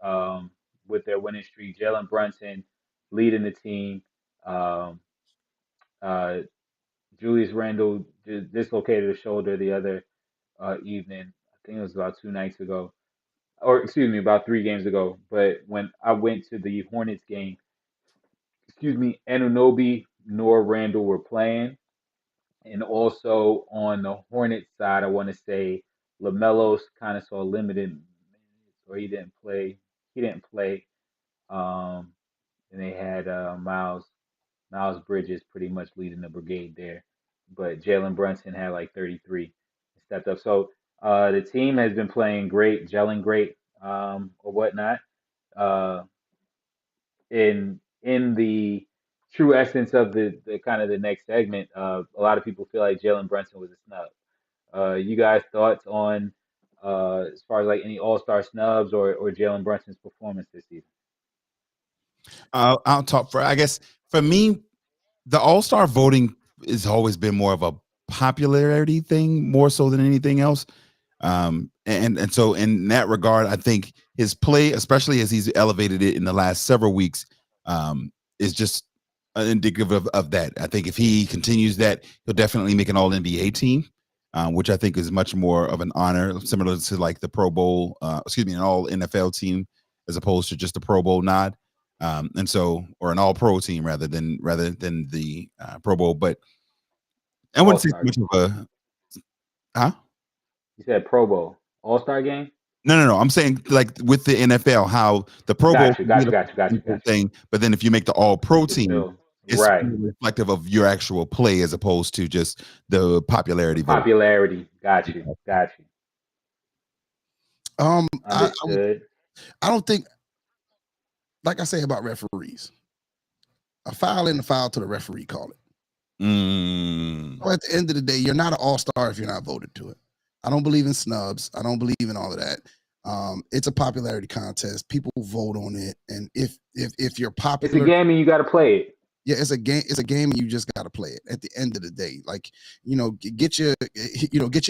with their winning streak. Jalen Brunson leading the team. Um, uh, Julius Randle dislocated his shoulder the other evening. I think it was about 2 nights ago, or excuse me, about 3 games ago. But when I went to the Hornets game, excuse me, Anunoby nor Randle were playing, and also on the Hornets side, I want to say LaMelo's kind of saw limited minutes, or he didn't play. He didn't play. Um, and they had Miles Bridges pretty much leading the brigade there, but Jalen Brunson had like 33 and stepped up. So the team has been playing great, gelling great, or whatnot. Uh, in the true essence of the kind of the next segment, a lot of people feel like Jalen Brunson was a snub. You guys thoughts on as far as like any All Star snubs or Jalen Brunson's performance this season? I'll talk I guess for me, the All-Star voting has always been more of a popularity thing, more so than anything else. And so in that regard, I think his play, especially as he's elevated it in the last several weeks, is just indicative of that. I think if he continues that, he'll definitely make an All-NBA team, which I think is much more of an honor, similar to like the Pro Bowl, an All-NFL team, as opposed to just a Pro Bowl nod. And so, or an All-Pro team rather than the Pro Bowl. But I wouldn't say much of a, You said Pro Bowl All-Star game. No. I'm saying like with the NFL, how the Pro Bowl Gotcha. thing, but then if you make the All-Pro team, it's right, reflective of your actual play as opposed to just the popularity. Got you. Understood. I don't think, like I say about referees, a foul in the foul to the referee call it. So at the end of the day, you're not an all-star if you're not voted to it. I don't believe in snubs. I don't believe in all of that. It's a popularity contest. People vote on it, and if you're popular, it's a game and you got to play it. Yeah, it's a game. It's a game, and you just got to play it. At the end of the day, like get your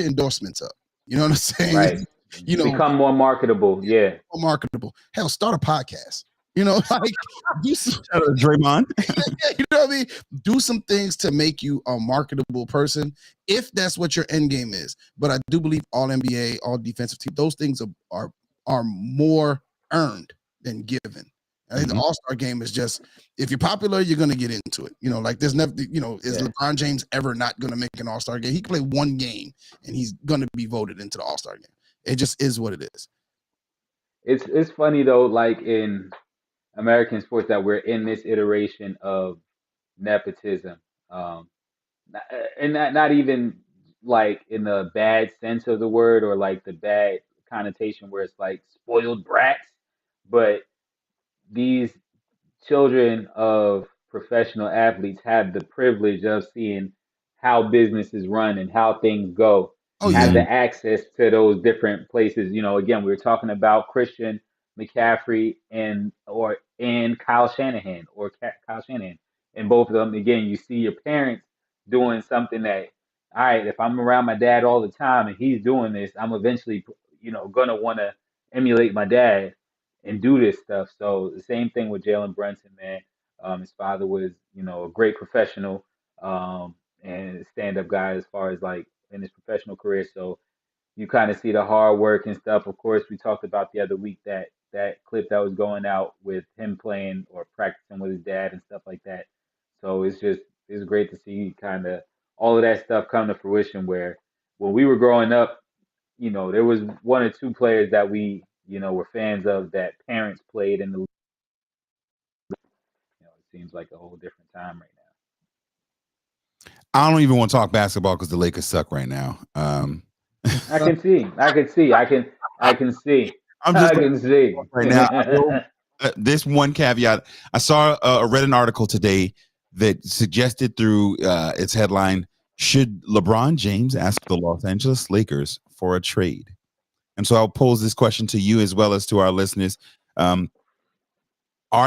endorsements up. You know what I'm saying? Right. Become more marketable. Yeah. More marketable. Hell, start a podcast. Like do some, Draymond. You know what I mean? Do some things to make you a marketable person, if that's what your end game is. But I do believe all NBA, all defensive team, those things are more earned than given. I think the All-Star game is just, if you're popular, you're gonna get into it. Like there's never, is LeBron James ever not gonna make an All-Star game? He can play one game and he's gonna be voted into the All-Star game. It just is what it is. It's funny though, like American sports that we're in this iteration of nepotism. Um, and not even like in the bad sense of the word or like the bad connotation where it's like spoiled brats, but these children of professional athletes have the privilege of seeing how business is run and how things go, Oh yeah. have Mhm. the access to those different places. You know, again, we were talking about Christian McCaffrey and Kyle Shanahan Kyle Shanahan. And both of them, again, you see your parents doing something that, all right, if I'm around my dad all the time and he's doing this, I'm eventually, gonna want to emulate my dad and do this stuff. So the same thing with Jalen Brunson, man. His father was, a great professional and stand-up guy as far as like in his professional career. So you kind of see the hard work and stuff. Of course, we talked about the other week that clip that was going out with him playing or practicing with his dad and stuff like that. So it's great to see kind of all of that stuff come to fruition. Where when we were growing up, there was one or two players that we, were fans of that parents played in the league. It seems like a whole different time right I don't even want to talk basketball because the Lakers suck right now. now. I can see. I can see. I can see. I'm I just can see. right now. This one caveat. I saw read an article today that suggested through its headline, should LeBron James ask the Los Angeles Lakers for a trade? And so I'll pose this question to you as well as to our listeners. Are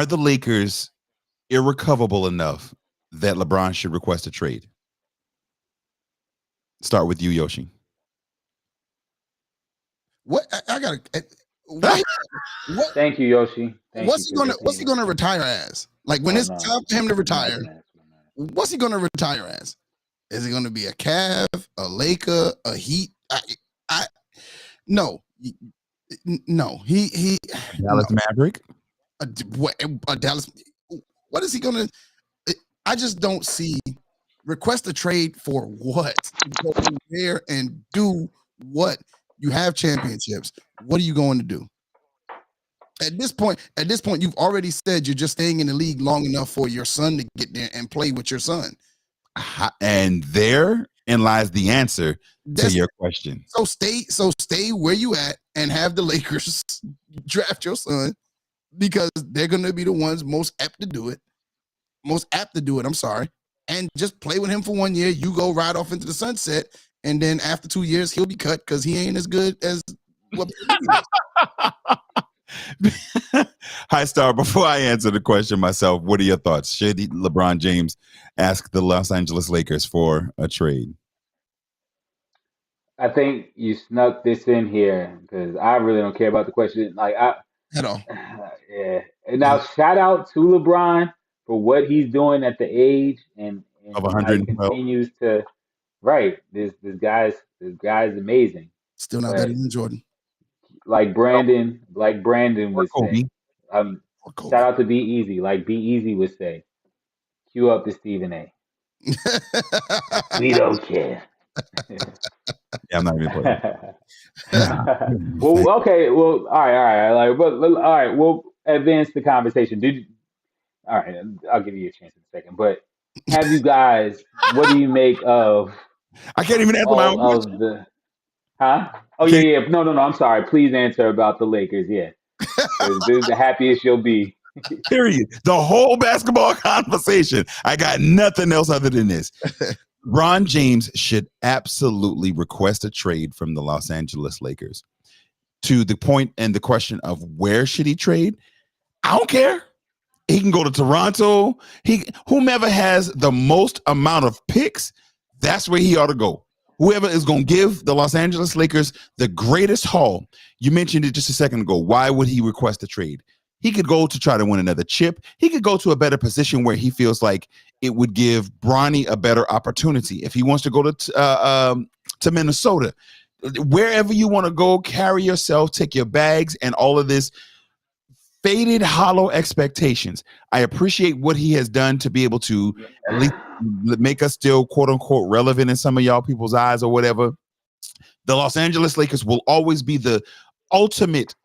the Lakers irrecoverable enough that LeBron should request a trade? Start with you, Yoshi. What I gotta what, what Thank you, Yoshi. what's he gonna retire as? Like when it's time for him to retire, what's he gonna retire as? Is he gonna be a Cav, a Laker, a Heat? No. He Dallas Maverick. a Dallas. What is he gonna? I just don't see. Request a trade for what? Go there and do what? You have championships. What are you going to do? At this point, you've already said you're just staying in the league long enough for your son to get there and play with your son. And therein lies the answer to your question. So stay where you at and have the Lakers draft your son because they're going to be the ones most apt to do it. I'm sorry. And just play with him for 1 year. You go right off into the sunset. And then after 2 years, he'll be cut because he ain't as good as what. Hi, Star. Before I answer the question myself, what are your thoughts? Should LeBron James ask the Los Angeles Lakers for a trade? I think you snuck this in here because I really don't care about the question. At all. Yeah. And now, shout out to LeBron for what he's doing at the age and Of how he 112. continues to. Right, this guy's amazing. Still not better than Jordan. Like Brandon would say. Shout out to Be Easy, like Be Easy would say. Cue up to Stephen A. We don't care. Yeah, I'm not even playing. Well, okay. Well, all right. All right. We'll advance the conversation. All right. I'll give you a chance in a second. But have you guys? What do you make of? I can't even answer my own all question. of the? Huh? Oh yeah. No. I'm sorry. Please answer about the Lakers. Yeah. This is the happiest you'll be. Period. The whole basketball conversation. I got nothing else other than this. Ron James should absolutely request a trade from the Los Angeles Lakers. To the point and the question of where should he trade? I don't care. He can go to Toronto. Whomever has the most amount of picks, that's where he ought to go. Whoever is going to give the Los Angeles Lakers the greatest haul. You mentioned it just a second ago. Why would he request a trade? He could go to try to win another chip. He could go to a better position where he feels like it would give Bronny a better opportunity. If he wants to go to Minnesota, wherever you want to go, carry yourself, take your bags and all of this faded, hollow expectations. I appreciate what he has done to be able to at least make us still quote unquote relevant in some of y'all people's eyes or whatever. The Los Angeles Lakers will always be the ultimate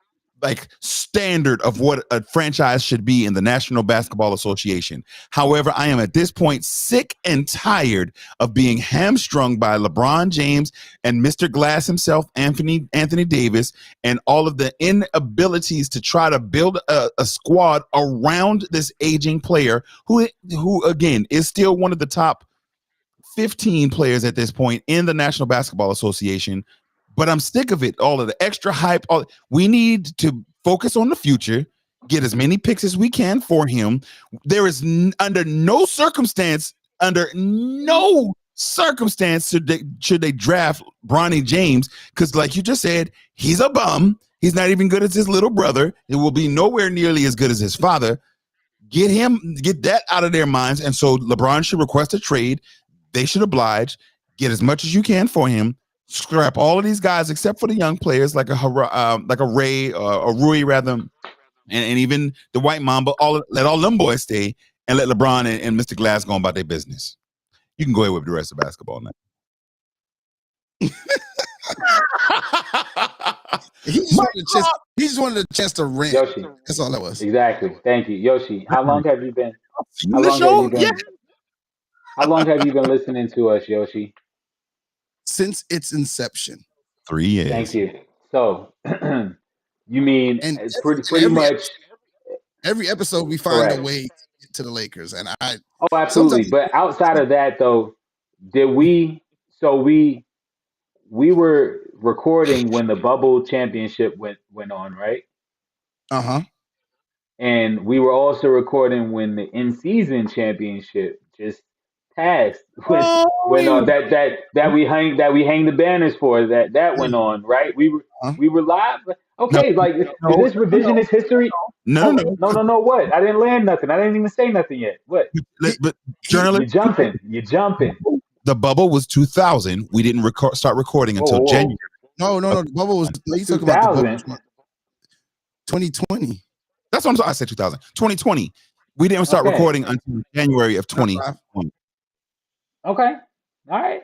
like standard of what a franchise should be in the National Basketball Association. However, I am at this point sick and tired of being hamstrung by LeBron James and Mr. Glass himself, Anthony Davis, and all of the inabilities to try to build a squad around this aging player who again is still one of the top 15 players at this point in the National Basketball Association. But I'm sick of it. All of the extra hype. We need to focus on the future, get as many picks as we can for him. There is under no circumstance should they draft Bronny James, because like you just said, he's a bum. He's not even good as his little brother. It will be nowhere nearly as good as his father. Get that out of their minds. And so LeBron should request a trade. They should oblige. Get as much as you can for him. Scrap all of these guys except for the young players like a Ray or Rui rather, and even the White Mamba. Let all them boys stay and let LeBron and Mr. Glass go about their business. You can go ahead with the rest of basketball now. He just wanted a chance to rant. Yoshi. That's all that was. Exactly. Thank you, Yoshi. How long have you been? How long have you been listening to us, Yoshi? Since its inception. 3 years. Thank you. So, you mean And pretty much every episode we find a way to the Lakers, and Oh, absolutely. But outside of that, though, we were recording when the bubble championship went on, right? And we were also recording when the in-season championship just passed. That we hang the banners for that went on, right? We were live. Okay, is this revisionist history? No. What? I didn't land nothing. I didn't even say nothing yet. What? But journalist, you're jumping. The bubble was 2000. We didn't start recording until January. No. The bubble was. You talking about the bubble? 2020. That's what I'm saying. I said 2000. 2020. We didn't start recording until January of 2020. Okay. All right.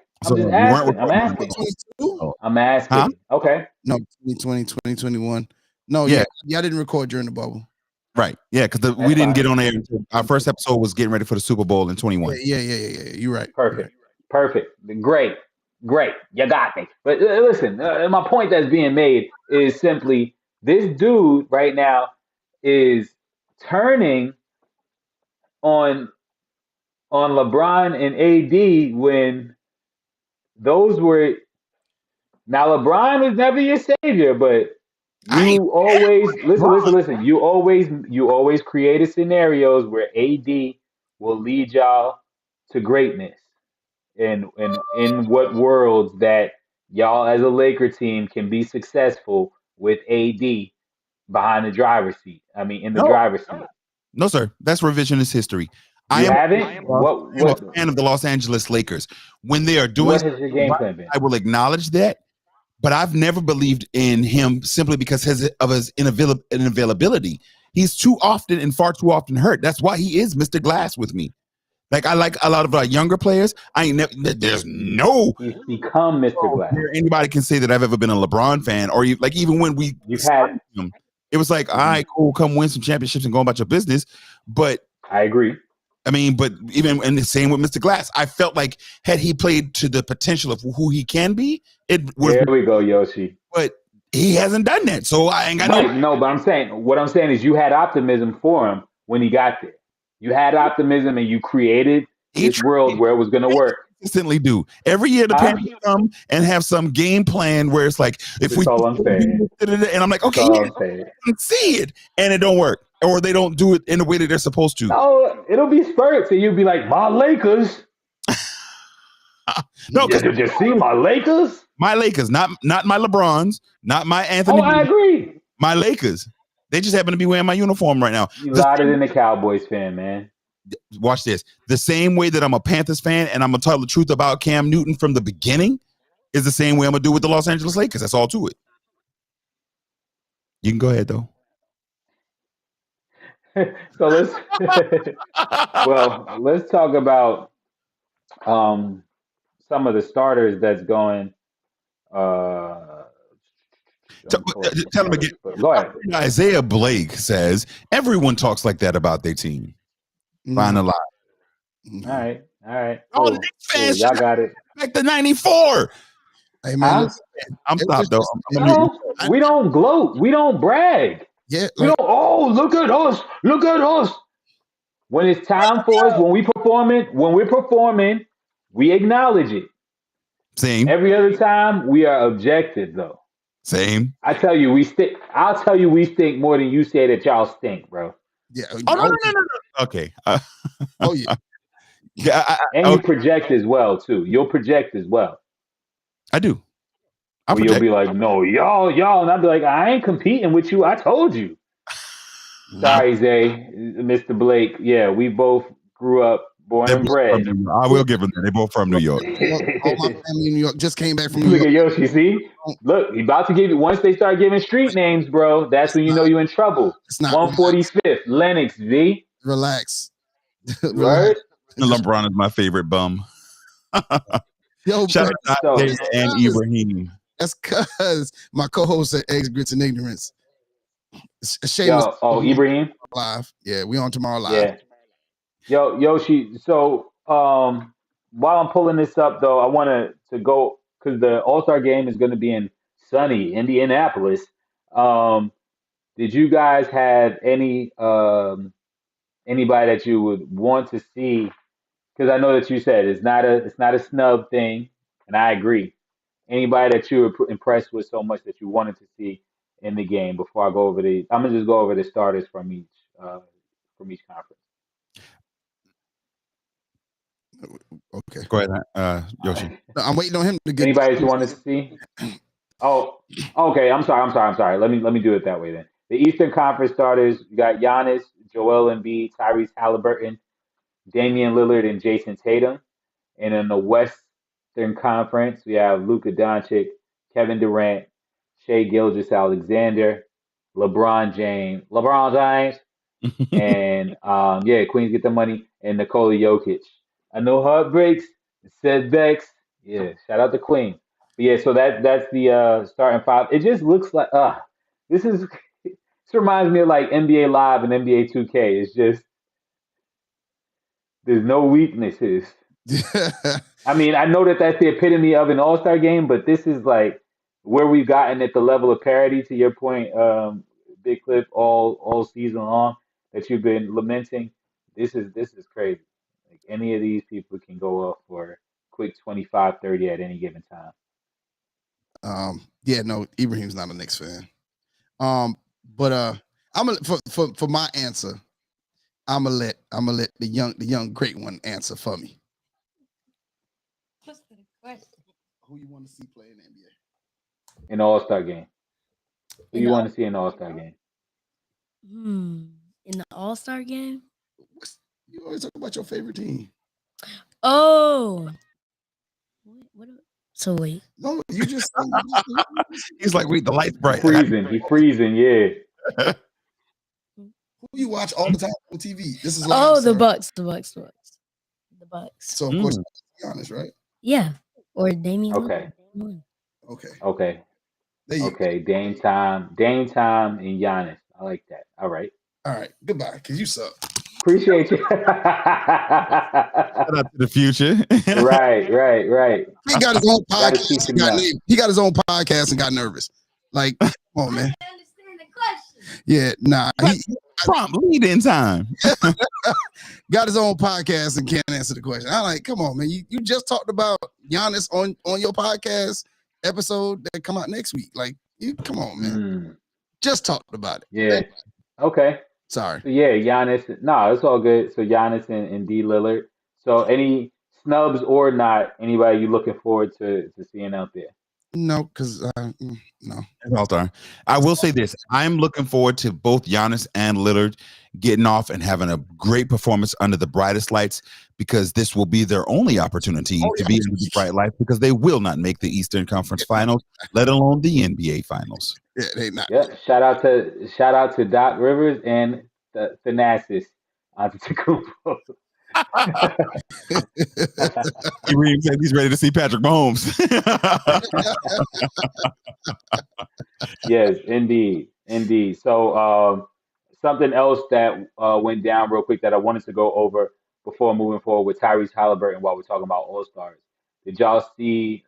I'm asking. Huh? Okay. No, 2020, 2021. No, yeah, I didn't record during the bubble. Right. Yeah, because we didn't get on air until our first episode was getting ready for the Super Bowl in 21. Yeah. You're right. Perfect. Great. You got me. But listen, my point that's being made is simply this dude right now is turning on LeBron and AD when those were. Now LeBron was never your savior, but you always listen. You always created scenarios where AD will lead y'all to greatness, and in what worlds that y'all as a Laker team can be successful with AD behind the driver's seat. I mean, in the driver's seat. No, sir. That's revisionist history. I'm a fan of the Los Angeles Lakers. When they are doing, what has your game plan been? I will acknowledge that, but I've never believed in him simply because of his inavailability. He's far too often hurt. That's why he is Mr. Glass with me. Like I like a lot of younger players. There's no. He's become Mr. Glass. Anybody can say that I've ever been a LeBron fan, or even when you've had him, it was like, all right, cool, come win some championships and go about your business. But I agree. I mean, but even and the same with Mr. Glass, I felt like had he played to the potential of who he can be, it would. There we go, Yoshi. But he hasn't done that, so I ain't got no. But what I'm saying is, you had optimism for him when he got there. You had optimism, and you created this world where it was going to work. Consistently do every year. The parents come and have some game plan where it's like, if we, all I'm saying. And I'm like, okay, I can see it, and it don't work. Or they don't do it in the way that they're supposed to. No, it'll be spurts, and you'll be like, my Lakers. No, did you see my Lakers? My Lakers, not my LeBrons, not my Anthony. Oh, I agree. My Lakers. They just happen to be wearing my uniform right now. You louder than a Cowboys fan, man. Watch this. The same way that I'm a Panthers fan and I'm going to tell the truth about Cam Newton from the beginning is the same way I'm going to do with the Los Angeles Lakers. That's all to it. You can go ahead, though. So let's talk about some of the starters that's going. Tell him again. Go ahead. Isaiah Blake says everyone talks like that about their team. Find a lie. All right. Oh, Cool. Knicks fans Y'all got it. back to '94. Hey man, Huh? listen, I'm It was stopped though. just- I'm gonna mute. No, we don't gloat. We don't brag. yeah, We like, don't. Oh, look at us! Look at us! When it's time for us, when we're performing, we acknowledge it. Same. Every other time, we are objective, though. Same. I tell you, we stink. I'll tell you, we stink more than you say that y'all stink, bro. yeah. Oh no. Okay. Oh yeah. Yeah, And you project as well too. You'll project as well. I do. I Or you'll project. be like, no, y'all, and I'll be like, I ain't competing with you. I told you. Sorry, Zay, Mr. Blake. Yeah, we both grew up, born They're and both from bred. New York. I will give them that. They're both from New York. All my family in New York just came back from New Look at York. Yoshi, see? Look, he about to give you, once they start giving street names, bro, that's when you know you're in trouble. It's not 145th, Lennox, V. relax. Word? Relax. LeBron is my favorite bum. Yo, Shout out So- to Isaiah and Ibrahim. that's cause my co-host said eggs, grits, and ignorance. Shameless Ibrahim? live. Yeah, we on tomorrow live. Yeah. Yo, Yoshi. So, while I'm pulling this up, though, I want to go because the All-Star game is going to be in sunny Indianapolis. Did you guys have any anybody that you would want to see? Because I know that you said it's not a snub thing, and I agree. Anybody that you were impressed with so much that you wanted to see in the game? Before I go over I'm gonna just go over the starters from each conference. Okay. Go ahead, Yoshi. No, I'm waiting on him to get Anybody that you wanted to see? Oh, okay. I'm sorry. Let me do it that way then. The Eastern Conference starters, you got Giannis, Joel Embiid, Tyrese Halliburton, Damian Lillard, and Jason Tatum. And in the Western Conference, we have Luka Doncic, Kevin Durant, Shai Gilgeous-Alexander, LeBron James, and Queens get the money, and Nikola Jokic. I know heartbreaks, setbacks. Yeah, shout out to Queen. But yeah, so that's the starting five. It just looks like this reminds me of like NBA Live and NBA 2K. It's just there's no weaknesses. I mean, I know that that's the epitome of an All-Star game, but this is like where we've gotten at the level of parity. To your point, Big Cliff, all season long that you've been lamenting. This is crazy. Like any of these people can go off for a quick 25, 30 at any given time. Yeah, no, Ibrahim's not a Knicks fan. But I'm gonna for my answer, I'm gonna let the young great one answer for me. What's the question? Who you want to see play in the NBA? An All-Star game. Who In you the- want to see in an All-Star game? In the All-Star game? You always talk about your favorite team. Oh. So wait. No, you just He's like, wait, the light's bright. He's freezing, yeah. who you watch all the time on TV. This is Oh, live, the sir. Bucks. The Bucks. So of course, Giannis, right? Yeah. Or Damian. Okay. Lillard. Okay. Okay. There you Okay. Dame time, and Giannis. I like that. All right. go. All right. Goodbye, because you suck. Appreciate you. Shout out to the future. Right. He got his own Gotta podcast. keep And it got up. he got his own podcast and got nervous. Like, come on, man. I understand the question. Yeah, nah. He Prompt lead in time. got his own podcast and can't answer the question. I'm like, come on, man. You just talked about Giannis on your podcast episode that come out next week. Like, you come on, man. Just talked about it. Yeah. Okay. Sorry. So yeah, Giannis. No, it's all good. So Giannis and D Lillard. So any snubs or not, anybody you looking forward to seeing out there? No, because no. All-Star. I will say this. I'm looking forward to both Giannis and Lillard getting off and having a great performance under the brightest lights, because this will be their only opportunity to be under the bright lights, because they will not make the Eastern Conference Finals, let alone the NBA Finals. Yeah, they not. Yeah. Shout out to Doc Rivers and the Thanasis Antetokounmpo. He said he's ready to see Patrick Mahomes. Yes, indeed, indeed. So, something else that went down real quick that I wanted to go over before moving forward with Tyrese Halliburton while we're talking about All Stars. Did y'all see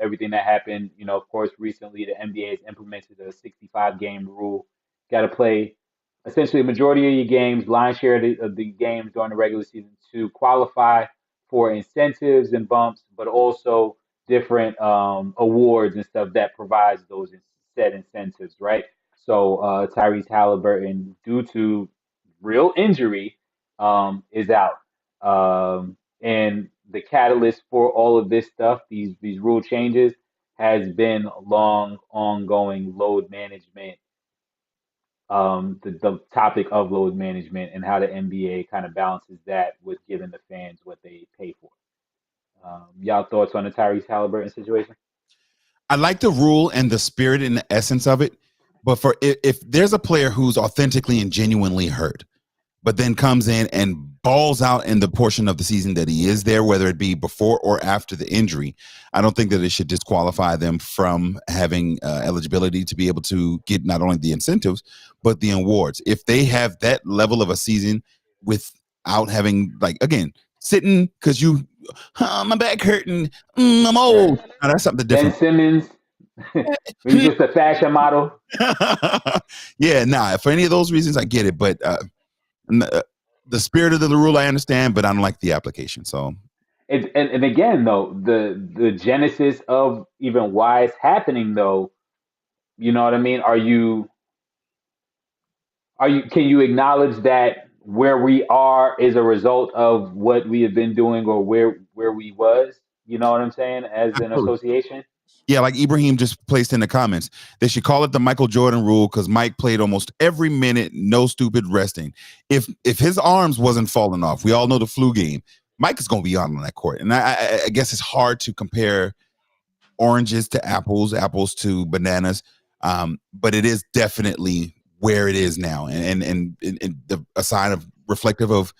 everything that happened? You know, of course, recently the NBA has implemented a 65 game rule. Got to play essentially a majority of your games, line share of the games during the regular season to qualify for incentives and bumps, but also different awards and stuff that provides those set incentives, right? So Tyrese Halliburton, due to real injury, is out. And the catalyst for all of this stuff, these rule changes, has been long ongoing load management, the topic of load management and how the NBA kind of balances that with giving the fans what they pay for. Y'all thoughts on the Tyrese Halliburton situation? I like the rule and the spirit and the essence of it, but for if there's a player who's authentically and genuinely hurt, but then comes in and balls out in the portion of the season that he is there, whether it be before or after the injury, I don't think that it should disqualify them from having eligibility to be able to get not only the incentives, but the awards. If they have that level of a season without having, like, again, sitting because my back hurting, I'm old. Right. Now, that's something Ben different. Simmons, when he's just a fashion model. Yeah, nah, for any of those reasons, I get it. But the spirit of the rule, I understand, but I don't like the application. So, And again, though, the genesis of even why it's happening, though, you know what I mean? Can you acknowledge that where we are is a result of what we have been doing or where we was? You know what I'm saying? As an association. yeah, like Ibrahim just placed in the comments, they should call it the Michael Jordan rule because Mike played almost every minute, no stupid resting. If his arms wasn't falling off, we all know the flu game, Mike is going to be on that court. And I guess it's hard to compare oranges to apples, apples to bananas, but it is definitely where it is now, and a sign of reflective of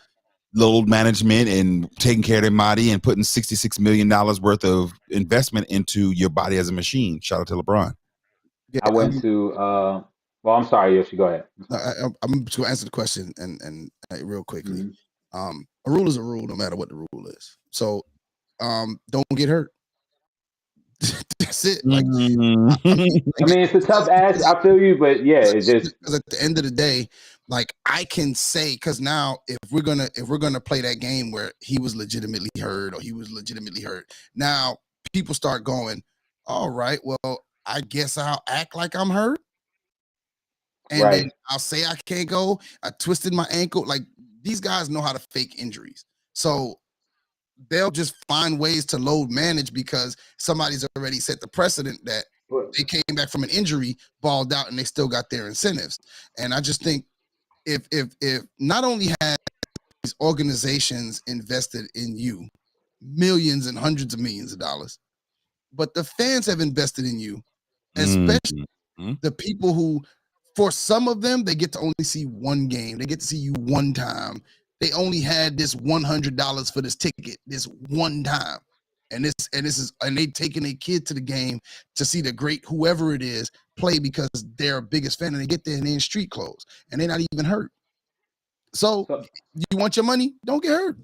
load management and taking care of their body and putting $66 million worth of investment into your body as a machine. Shout out to LeBron. Yeah, I went to. Well, I'm sorry, Yoshi. Go ahead. I'm just gonna answer the question and real quickly. Mhm. A rule is a rule, no matter what the rule is. So, don't get hurt. That's it. Like, I mean, it's a tough ask. I feel you, but yeah, it's just because at the end of the day, like, I can say, because now if we're gonna play that game where he was legitimately hurt or he was legitimately hurt, now people start going, all right, well, I guess I'll act like I'm hurt, and right. then I'll say I can't go. I twisted my ankle. Like, these guys know how to fake injuries, so they'll just find ways to load manage because somebody's already set the precedent that But they came back from an injury, balled out, and they still got their incentives. And I just think if not only have these organizations invested in you millions and hundreds of millions of dollars, but the fans have invested in you, especially the people who, for some of them, they get to only see one game. They get to see you one time. They only had this $100 for this ticket this one time. And they taking a kid to the game to see the great whoever it is play because they're a biggest fan, and they get there and they're in street clothes and they're not even hurt. So so you want your money? Don't get hurt.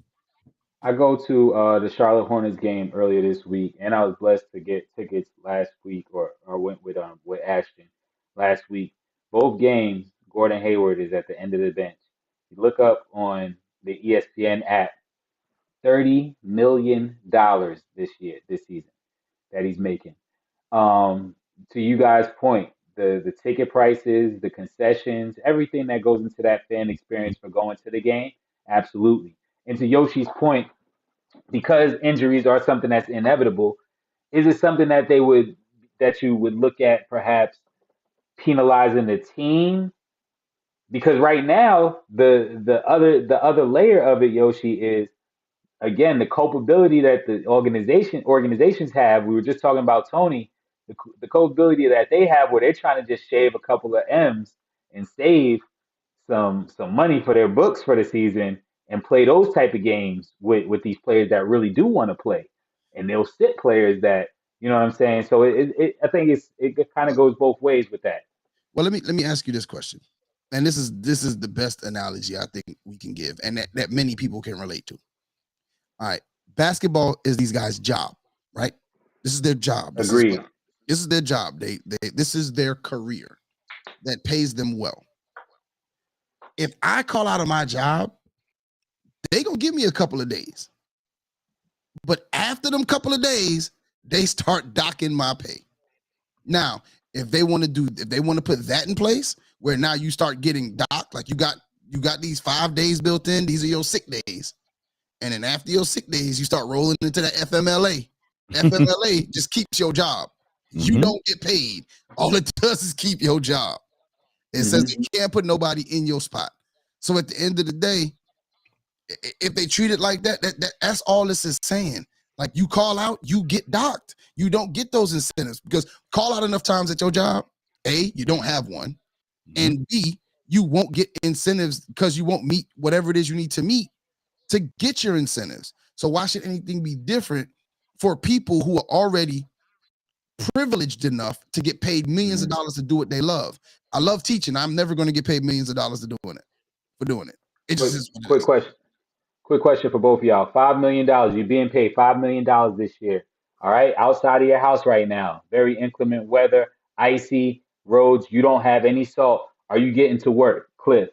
I go to the Charlotte Hornets game earlier this week, and I was blessed to get tickets last week, or went with Ashton last week. Both games, Gordon Hayward is at the end of the bench. You look up on the ESPN app, $30 million this season that he's making. To you guys' point, the ticket prices, the concessions, everything that goes into that fan experience for going to the game, absolutely. And to Yoshi's point, because injuries are something that's inevitable, is it something that you would look at perhaps penalizing the team? Because right now, the other layer of it, Yoshi, is again the culpability that the organizations have. We were just talking about Tony, the culpability that they have, where they're trying to just shave a couple of M's and save some money for their books for the season and play those type of games with these players that really do want to play, and they'll sit players that You know what I'm saying? So I think it kind of goes both ways with that. Well, let me ask you this question, and this is the best analogy I think we can give, and that many people can relate to. All right, basketball is these guys' job, right? This is their job. Agreed. This is their job. They this is their career that pays them well. If I call out of my job, they gonna give me a couple of days. But after them couple of days, they start docking my pay. Now, if they want to put that in place, where now you start getting docked, like you got these 5 days built in, these are your sick days. And then after your sick days, you start rolling into the FMLA. FMLA just keeps your job. You don't get paid. All it does is keep your job. It says you can't put nobody in your spot. So at the end of the day, if they treat it like that's all this is saying. Like you call out, you get docked. You don't get those incentives because call out enough times at your job. A, you don't have one. And B, you won't get incentives because you won't meet whatever it is you need to meet to get your incentives. So why should anything be different for people who are already privileged enough to get paid millions of dollars to do what they love? I love teaching. I'm never going to get paid millions of dollars for doing it. It just is what it is. Quick question for both of y'all. $5 million. You're being paid $5 million this year. All right. Outside of your house right now. Very inclement weather, icy roads. You don't have any salt. Are you getting to work, Cliff?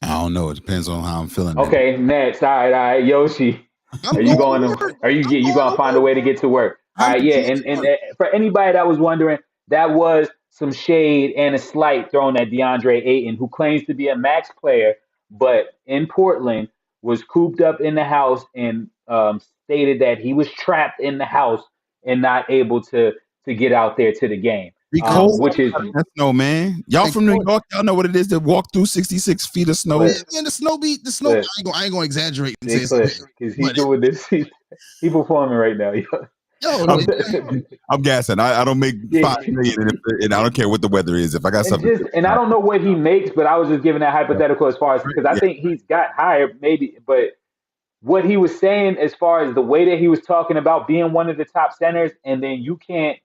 I don't know. It depends on how I'm feeling. Okay, next. All right, Yoshi. Are you going to find a way to get to work? All right, yeah. And for anybody that was wondering, that was some shade and a slight thrown at DeAndre Ayton, who claims to be a max player, but in Portland was cooped up in the house and stated that he was trapped in the house and not able to get out there to the game. Which is snow, man. Y'all from New York, y'all know what it is to walk through 66 feet of snow. Man, the snow. I ain't gonna exaggerate and say because he's doing this. He's performing right now. I'm gassing. I don't make $5 million, and I don't care what the weather is. If I got something, and I don't know what he makes, but I was just giving that hypothetical as far as because I think he's got hired, maybe, but what he was saying as far as the way that he was talking about being one of the top centers, and then you can't.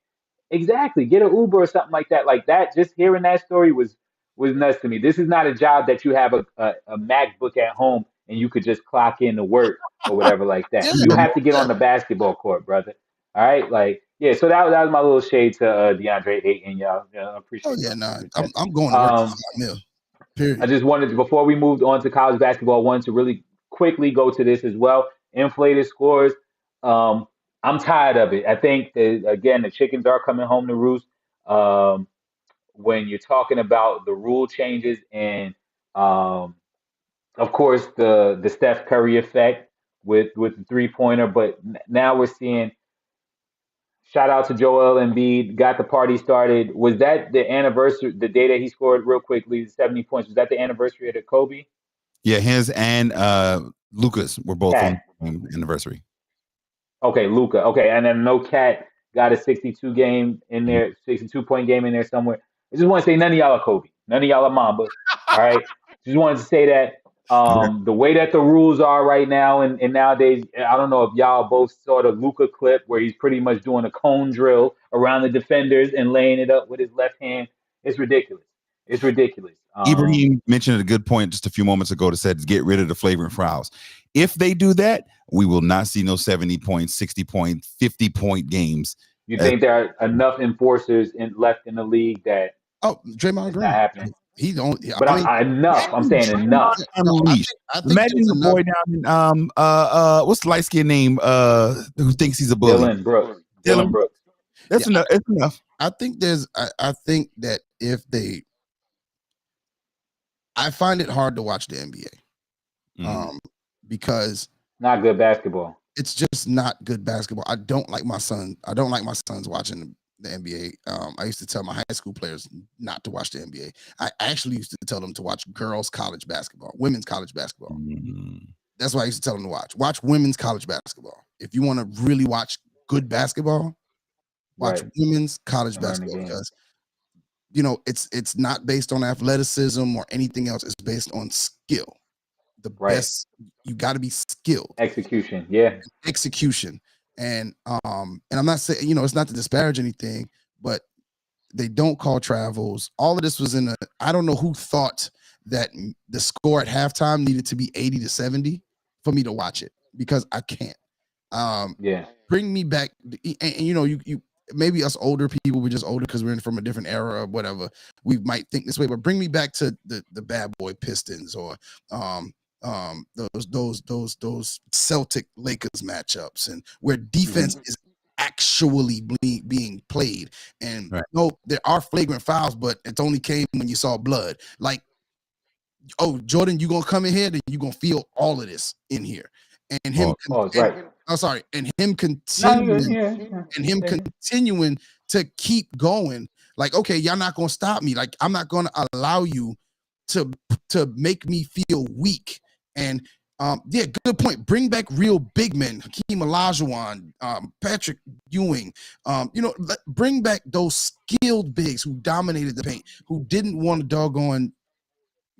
Exactly. Get an Uber or something like that. Like that, just hearing that story was nuts to me. This is not a job that you have a MacBook at home and you could just clock in to work or whatever like that. You have to get on the basketball court, brother. All right? Like, yeah, so that was my little shade to DeAndre Ayton, y'all. I appreciate it. I'm going to work. Period. I just wanted to, before we moved on to college basketball, I wanted to really quickly go to this as well. Inflated scores. I'm tired of it. I think that, again, the chickens are coming home to roost. When you're talking about the rule changes and, of course, the Steph Curry effect with the 3-pointer, but now we're seeing. Shout out to Joel Embiid, got the party started. Was that the anniversary? The day that he scored, real quickly, 70 points. Was that the anniversary of the Kobe? Yeah, his and Lucas were both on the anniversary. Okay, Luka. Okay, and then no Cat got a 62 game in there, 62-point game in there somewhere. I just want to say none of y'all are Kobe. None of y'all are Mamba. All right. Just wanted to say that the way that the rules are right now and nowadays, I don't know if y'all both saw the Luka clip where he's pretty much doing a cone drill around the defenders and laying it up with his left hand. It's ridiculous. It's ridiculous. Ibrahim mentioned a good point just a few moments ago that said get rid of the flagrant fouls. If they do that, we will not see no 70-point, 60-point, 50-point games. You think there are enough enforcers left in the league that Draymond Green? Not happening. He don't. But enough. I'm saying enough. I think imagine the boy down in what's the light skin name? Who thinks he's a bully? Dylan Brooks. That's enough. It's enough. I think that if they, I find it hard to watch the NBA, because not good basketball. It's just not good basketball. I don't like my sons watching the NBA. I used to tell my high school players not to watch the NBA. I actually used to tell them to watch girls' college basketball, women's college basketball. That's what I used to tell them to watch. Watch women's college basketball. If you want to really watch good basketball, watch women's college basketball, because it's not based on athleticism or anything else. It's based on skill. The best, you got to be skilled. Execution. And I'm not saying, it's not to disparage anything, but they don't call travels. All of this was I don't know who thought that the score at halftime needed to be 80-70 for me to watch it, because I can't. Yeah. Bring me back. And you maybe us older people, we're just older because we're from a different era or whatever. We might think this way, but bring me back to the bad boy Pistons or those Celtic Lakers matchups, and where defense is actually being played. And no, there are flagrant fouls, but it only came when you saw blood. Like, oh, Jordan, you gonna come in here, then you gonna feel all of this in here. And him, and him continuing to keep going. Like, okay, y'all not gonna stop me. Like, I'm not gonna allow you to make me feel weak. And yeah, good point. Bring back real big men, Hakeem Olajuwon, Patrick Ewing. Bring back those skilled bigs who dominated the paint, who didn't want to doggone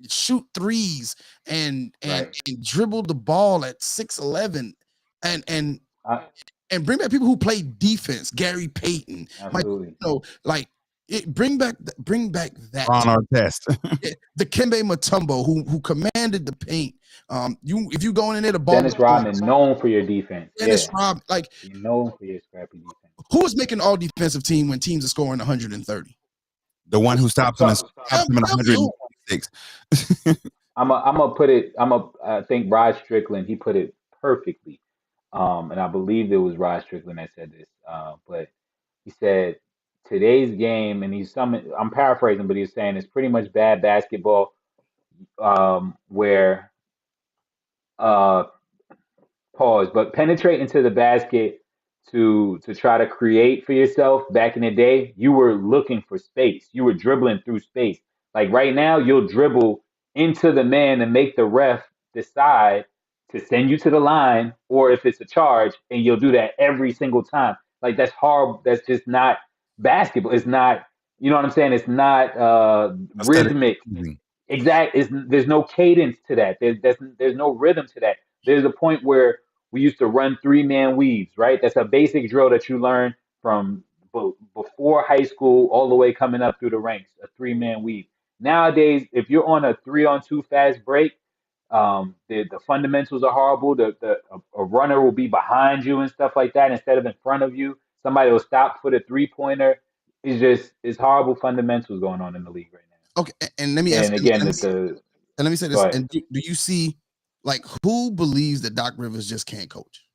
shoot threes and dribble the ball at 6'11", and bring back people who play defense. Gary Payton, bring back that on our test. The Kembe Mutombo who commanded the paint. If you going in there, the ball. Dennis Rodman, known for your defense. Dennis Rodman, you're known for your scrappy defense. Who is making all defensive team when teams are scoring 130? The one who stops them at 126. I think Rod Strickland, he put it perfectly. And I believe it was Rod Strickland that said this. But he said today's game, and I'm paraphrasing, but he's saying it's pretty much bad basketball, where pause, but penetrate into the basket to try to create for yourself. Back in the day, you were looking for space. You were dribbling through space. Like right now, you'll dribble into the man and make the ref decide to send you to the line, or if it's a charge, and you'll do that every single time. Like, that's horrible. That's just not basketball. It's not, you know what I'm saying? It's not rhythmic. Exactly. There's no cadence to that. There's no rhythm to that. There's a point where we used to run 3-man weaves, right? That's a basic drill that you learn from before high school all the way coming up through the ranks, a 3-man weave. Nowadays, if you're on a 3-on-2 fast break, the fundamentals are horrible. A runner will be behind you and stuff like that instead of in front of you. Somebody will stop for the 3-pointer. It's horrible fundamentals going on in the league right now. Okay, and let me ask. And let me say this. And do you see, like, who believes that Doc Rivers just can't coach?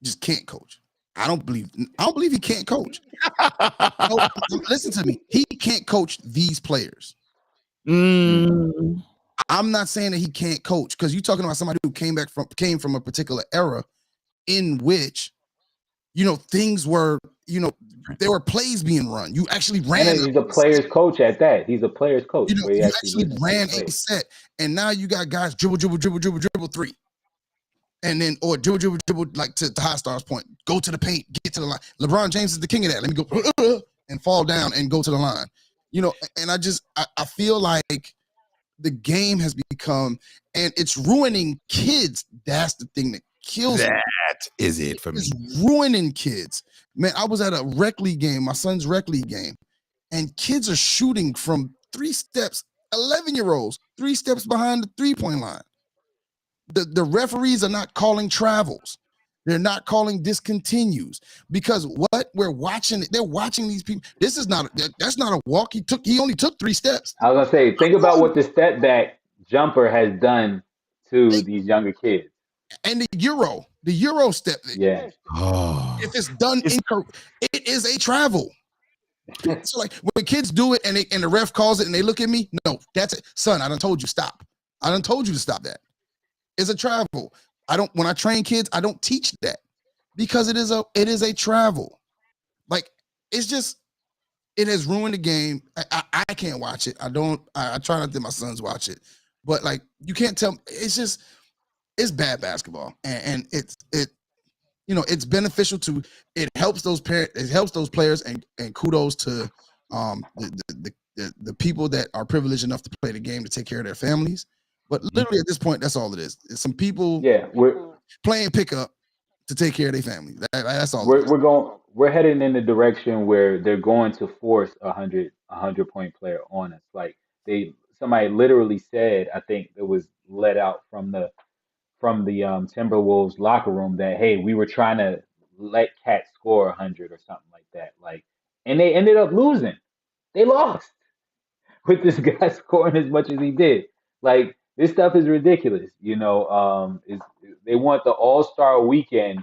Just can't coach. I don't believe he can't coach. No, listen to me. He can't coach these players. I'm not saying that he can't coach, because you're talking about somebody who came from a particular era in which, things were, there were plays being run. You actually ran. And he's a player's coach at that. He's a player's coach. You actually ran a set, and now you got guys dribble three, and then or dribble like to the high stars point. Go to the paint, get to the line. LeBron James is the king of that. Let me go and fall down and go to the line. And I feel like the game has become, and it's ruining kids. That's the thing that kills me. That is it for me. It's ruining kids. Man, I was at a rec league game, my son's rec league game, and kids are shooting from 3 steps, 11-year-olds, 3 steps behind the 3-point line. The referees are not calling travels. They're not calling discontinues, because what we're watching, they're watching these people. That's not a walk. He only took 3 steps. I was gonna say, think about what the step back jumper has done to these younger kids. And the Euro step. Yeah. If it's done incorrect, it is a travel. So like when kids do it and the ref calls it and they look at me, no, that's it. Son, I done told you stop. I done told you to stop that. It's a travel. When I train kids, I don't teach that, because it is a travel. Like, it's just, it has ruined the game. I can't watch it. I try not to let my sons watch it, but like, you can't tell me. It's bad basketball, and it's beneficial to, it helps those players, and kudos to the people that are privileged enough to play the game, to take care of their families. But literally at this point, that's all it is. It's some people we're playing pickup, to take care of their family. That's all. It is. We're heading in the direction where they're going to force a 100 point player on us. Like somebody literally said, I think it was let out from the Timberwolves locker room that, hey, we were trying to let Cat score 100 or something like that. Like, and they ended up losing. They lost with this guy scoring as much as he did. Like, this stuff is ridiculous. They want the All-Star weekend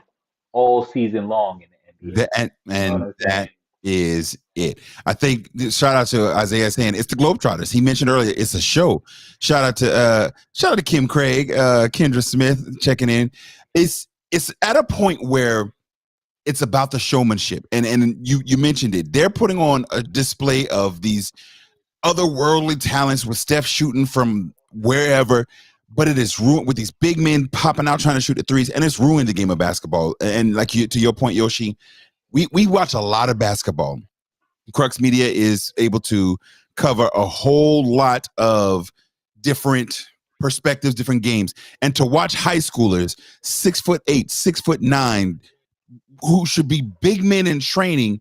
all season long in the NBA. That is it. I think shout out to Isaiah saying it's the Globetrotters. He mentioned earlier it's a show. Shout out to Kim Craig, Kendra Smith checking in. It's at a point where it's about the showmanship, and you mentioned it. They're putting on a display of these otherworldly talents with Steph shooting from wherever, but it is ruined with these big men popping out trying to shoot the threes, and it's ruined the game of basketball. And like to your point, Yoshi, we watch a lot of basketball. Crux Media is able to cover a whole lot of different perspectives, different games, and to watch high schoolers 6'8", 6'9", who should be big men in training,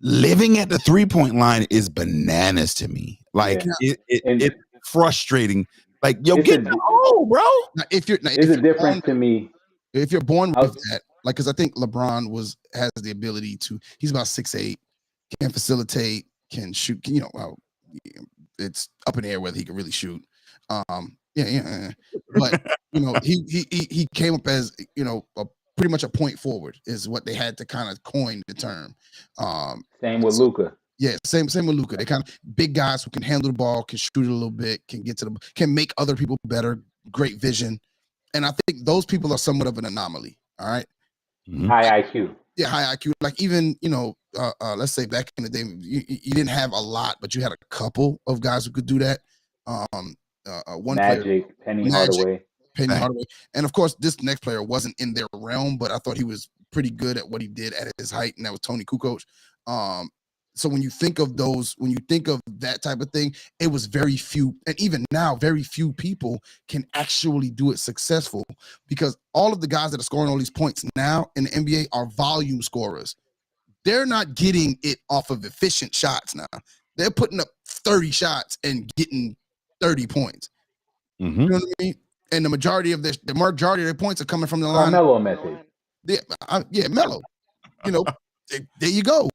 living at the 3-point line is bananas to me. Like it's frustrating. Like, yo, get the hole, bro. Now, if you're difference to me. If you're born with that, like, because I think LeBron has the ability to. He's about 6'8", can facilitate, can shoot. It's up in the air whether he can really shoot. But he came up as pretty much a point forward is what they had to kind of coin the term. Same with Luka. Yeah, same with Luka. They kind of big guys who can handle the ball, can shoot it a little bit, can make other people better, great vision. And I think those people are somewhat of an anomaly. All right. Mm-hmm. High IQ. Yeah, high IQ. Like even, let's say back in the day, you didn't have a lot, but you had a couple of guys who could do that. One Magic, player, Penny Hardaway. And of course, this next player wasn't in their realm, but I thought he was pretty good at what he did at his height, and that was Tony Kukoc. So when you think of that type of thing, it was very few, and even now, very few people can actually do it successful, because all of the guys that are scoring all these points now in the NBA are volume scorers. They're not getting it off of efficient shots now. They're putting up 30 shots and getting 30 points. Mm-hmm. You know what I mean? And the majority of their points are coming from the line. Melo method. Yeah, Melo. There you go.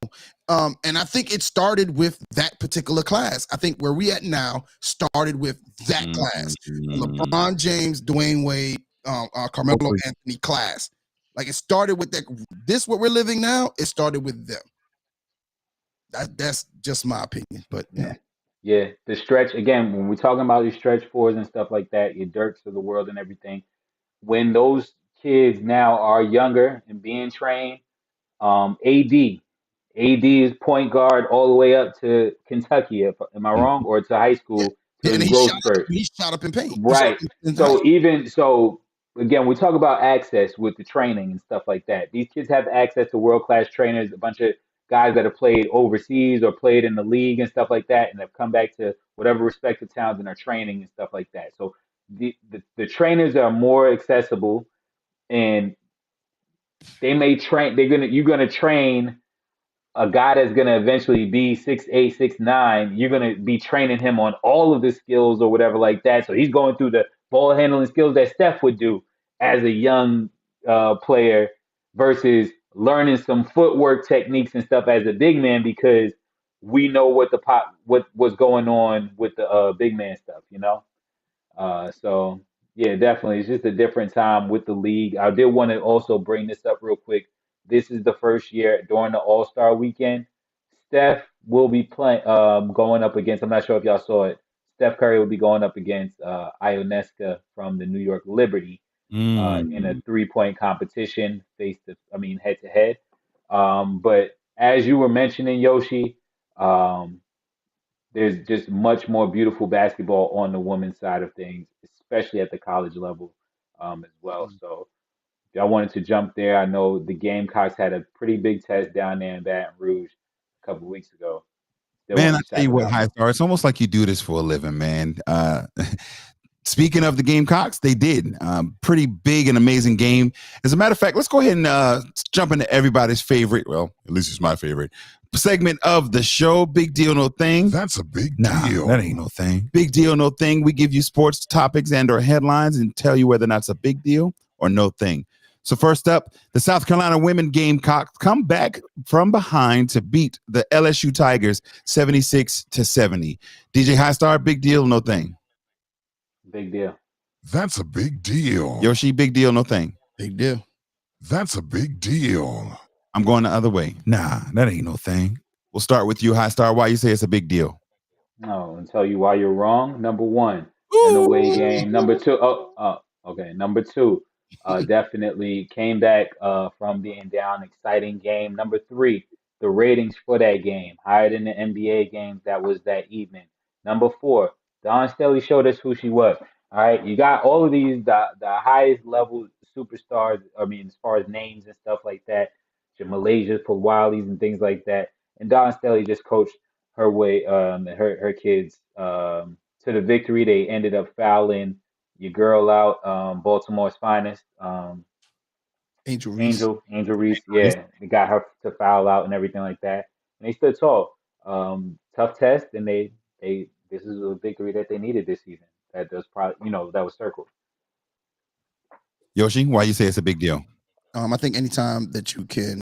And I think it started with that particular class. I think where we at now started with that class. LeBron James, Dwayne Wade, Carmelo Anthony class. Like, it started with that. This what we're living now, it started with them. That's just my opinion. But yeah. The stretch, again, when we're talking about these stretch fours and stuff like that, your Dirks of the world and everything, when those kids now are younger and being trained, AD is point guard all the way up to Kentucky. Am I wrong? Or to high school? Yeah. To And his growth spurt. he shot up in paint. Right. Again, we talk about access with the training and stuff like that. These kids have access to world-class trainers, a bunch of guys that have played overseas or played in the league and stuff like that, and have come back to whatever respective towns and are training and stuff like that. So the trainers are more accessible, and they may train. You're gonna train a guy that's gonna eventually be 6'8", 6'9". You're gonna be training him on all of the skills or whatever like that. So he's going through the ball handling skills that Steph would do as a young player, versus learning some footwork techniques and stuff as a big man, because we know what was going on with the big man stuff, So yeah, definitely, it's just a different time with the league. I did want to also bring this up real quick. This is the first year during the All-Star weekend. Steph will be going up against. I'm not sure if y'all saw it. Steph Curry will be going up against Ionescu from the New York Liberty in a 3-point competition, head to head. But as you were mentioning, Yoshi, there's just much more beautiful basketball on the women's side of things, especially at the college level as well. So I wanted to jump there. I know the Gamecocks had a pretty big test down there in Baton Rouge a couple of weeks ago. Man, I tell you what, High Star, it's almost like you do this for a living, man. Speaking of the Gamecocks, they did pretty big and amazing game. As a matter of fact, let's go ahead and jump into everybody's favorite. Well, at least it's my favorite segment of the show. Big deal, no thing. That's a big Nah, deal. that ain't no thing. Big deal, no thing. We give you sports topics and or headlines and tell you whether or not it's a big deal or no thing. So first up, the South Carolina women Gamecocks come back from behind to beat the LSU Tigers 76-70. DJ Highstar, big deal, no thing. Big deal. That's a big deal. Yoshi, big deal, no thing. Big deal. That's a big deal. I'm going the other way. Nah, that ain't no thing. We'll start with you, Highstar. Why you say it's a big deal? No, and tell you why you're wrong. Number one, in the away game. Number two, okay. Number two, definitely came back from being down. Exciting game. Number three, the ratings for that game higher than the NBA games that was that evening. Number four, Dawn Staley showed us who she was. All right, you got all of these the highest level superstars. I mean, as far as names and stuff like that, Malaysia for Wiley's and things like that. And Dawn Staley just coached her way, her kids to the victory. They ended up fouling your girl out, Baltimore's finest, Angel Reese. Angel Reese. Yeah, they got her to foul out and everything like that. And they stood tall. Tough test, and they this is a victory that they needed this season. That does probably that was circled. Yoshi, why you say it's a big deal? I think anytime that you can,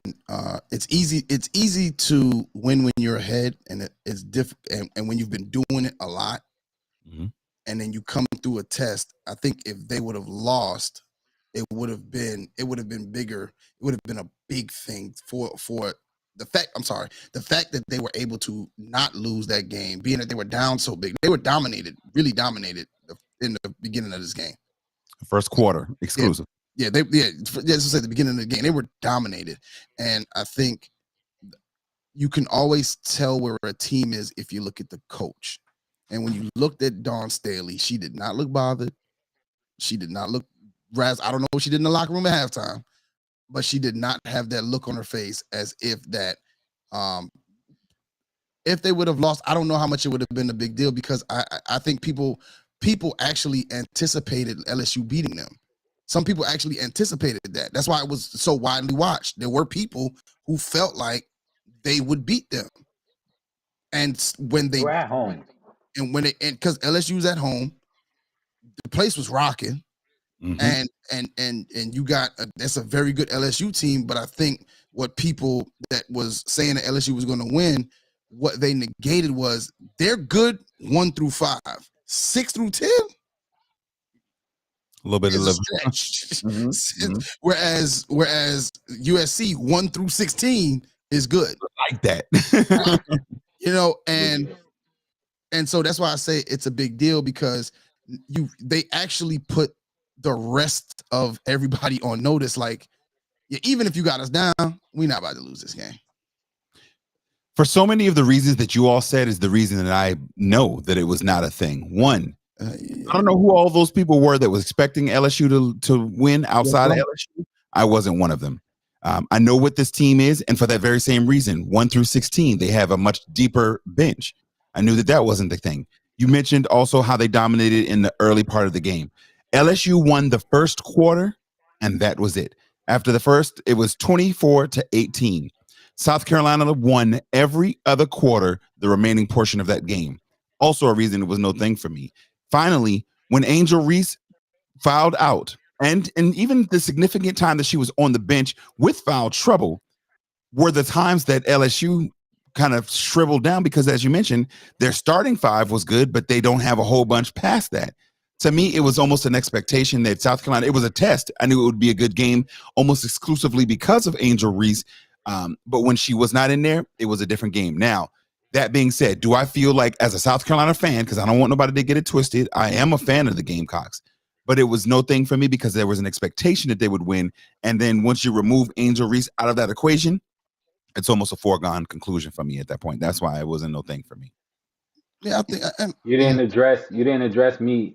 it's easy to win when you're ahead, and it's difficult. And when you've been doing it a lot, and then you come through a test, I think if they would have lost, it would have been bigger. It would have been a big thing for the fact. I'm sorry, the fact that they were able to not lose that game, being that they were down so big, they were really dominated in the beginning of this game. First quarter exclusive. Yeah, just at the beginning of the game, they were dominated. And I think you can always tell where a team is if you look at the coach. And when you looked at Dawn Staley, she did not look bothered. She did not look I don't know what she did in the locker room at halftime, but she did not have that look on her face as if that if they would have lost, I don't know how much it would have been a big deal, because I think people actually anticipated LSU beating them. Some people actually anticipated that. That's why it was so widely watched. There were people who felt like they would beat them. And when they were at home, and because LSU's at home, the place was rocking. And you got that's a very good LSU team. But I think what people that was saying that LSU was going to win, what they negated was they're good 1 through 5, 6 through 10. A little bit of stretch. Whereas USC 1 through 16 is good. Like that. And so that's why I say it's a big deal, because they actually put the rest of everybody on notice. Like, even if you got us down, we're not about to lose this game. For so many of the reasons that you all said is the reason that I know that it was not a thing. One, I don't know who all those people were that was expecting LSU to win outside of LSU. I wasn't one of them. I know what this team is, and for that very same reason, 1 through 16, they have a much deeper bench. I knew that wasn't the thing. You mentioned also how they dominated in the early part of the game. LSU won the first quarter, and that was it. After the first, it was 24-18. South Carolina won every other quarter, the remaining portion of that game. Also a reason it was no thing for me. Finally, when Angel Reese fouled out, and even the significant time that she was on the bench with foul trouble, were the times that LSU kind of shriveled down, because, as you mentioned, their starting five was good, but they don't have a whole bunch past that. To me, it was almost an expectation that South Carolina, it was a test. I knew it would be a good game almost exclusively because of Angel Reese. But when she was not in there, it was a different game. Now, that being said, do I feel like, as a South Carolina fan, because I don't want nobody to get it twisted, I am a fan of the Gamecocks, but it was no thing for me because there was an expectation that they would win. And then once you remove Angel Reese out of that equation, it's almost a foregone conclusion for me at that point. That's why it wasn't no thing for me. Yeah, I think you didn't address me.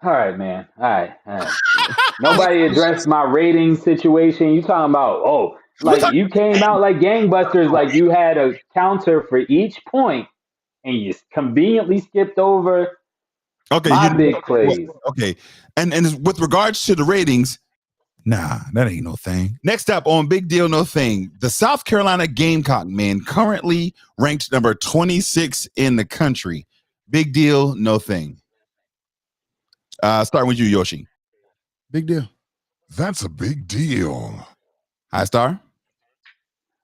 All right, man. All right. Nobody addressed my rating situation. You talking about, like you came out like gangbusters, like you had a counter for each point, and you conveniently skipped over Okay, My you big know, plays. okay, and with regards to the ratings, nah, that ain't no thing. Next up on Big Deal No Thing, the South Carolina Gamecock men currently ranked number 26 in the country. Big deal, no thing. Starting with you, Yoshi. Big deal. That's a big deal. High Star.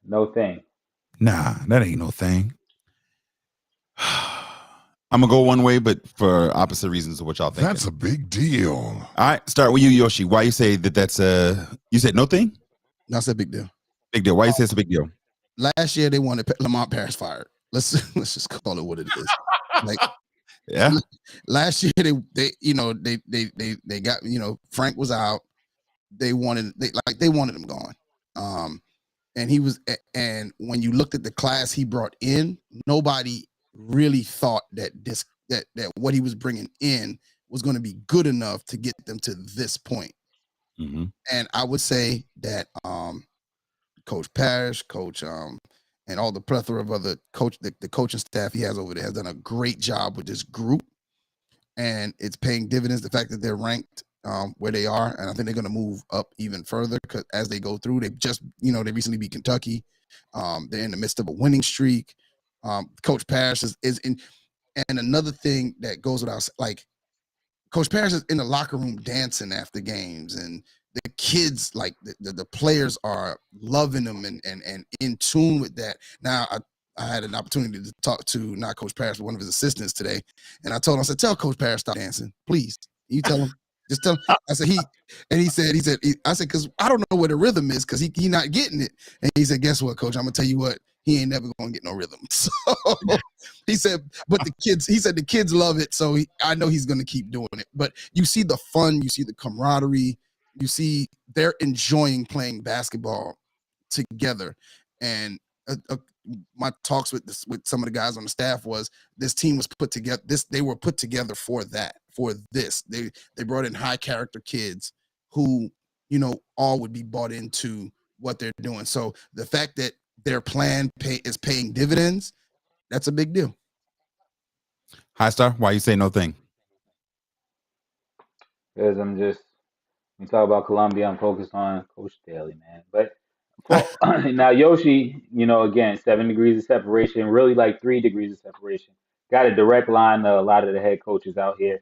No thing. Nah, that ain't no thing. I'm gonna go one way, but for opposite reasons of what y'all think. That's a big deal. All right, start with you, Yoshi. Why you say that's a? You said no thing. That's a big deal. Big deal. Why you say it's a big deal? Last year they wanted Lamont Paris fired. Let's just call it what it is. Like Yeah. last year they got, Frank was out. They wanted him gone. And he was, and when you looked at the class he brought in, nobody really thought that what he was bringing in was going to be good enough to get them to this point. Mm-hmm. And I would say that Coach Parrish, and all the plethora of other the coaching staff he has over there has done a great job with this group, and it's paying dividends. The fact that they're ranked where they are, and I think they're going to move up even further because as they go through, they've just, they recently beat Kentucky. They're in the midst of a winning streak. Coach Parrish is in, and another thing that goes without, like, Coach Parrish is in the locker room dancing after games, and the kids, like the players, are loving them and in tune with that. Now, I had an opportunity to talk to not Coach Parrish, but one of his assistants today, and I told him, I said, "Tell Coach Parrish stop dancing, please." You tell him, just tell him. I said I said, because I don't know where the rhythm is, because he not getting it. And he said, "Guess what, Coach? I'm gonna tell you what. He ain't never gonna get no rhythm." So he said, but the kids love it. So I know he's gonna keep doing it. But you see the fun, you see the camaraderie, you see they're enjoying playing basketball together. And my talks with some of the guys on the staff was, this team was put together. They were put together for that. For this, they brought in high character kids who, all would be bought into what they're doing. So the fact that their plan is paying dividends, that's a big deal. High Star, why you say no thing? Because when we talk about Columbia, I'm focused on Coach Daly, man. But now Yoshi, again, 7 degrees of separation, really like 3 degrees of separation. Got a direct line to a lot of the head coaches out here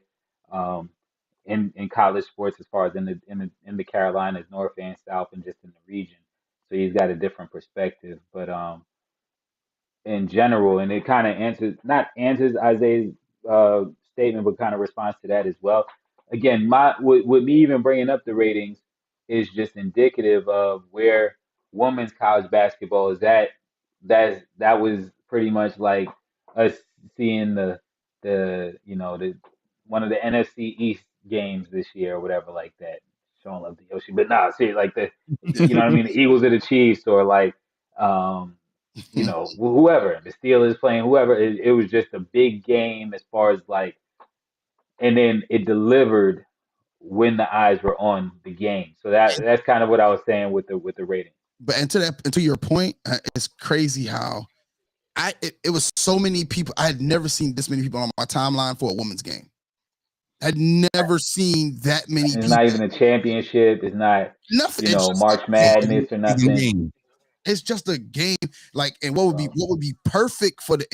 in college sports, as far as in the Carolinas, North and South, and just in the region. So he's got a different perspective. But in general, and it kind of not answers Isaiah's statement, but kind of responds to that as well. Again, with me even bringing up the ratings is just indicative of where women's college basketball is at. That was pretty much like us seeing the one of the NFC East games this year or whatever like that. Showing love to Yoshi, but nah, see, like the you know what I mean, the Eagles or the Chiefs, or like whoever, the Steelers playing whoever. It was just a big game as far as like, and then it delivered when the eyes were on the game. So that's kind of what I was saying with the rating. But and to your point, it's crazy how it was so many people. I had never seen this many people on my timeline for a women's game. I'd never seen that many. It's not even a championship. It's not nothing. March Madness or nothing. It's just a game. Like, and what would be perfect for the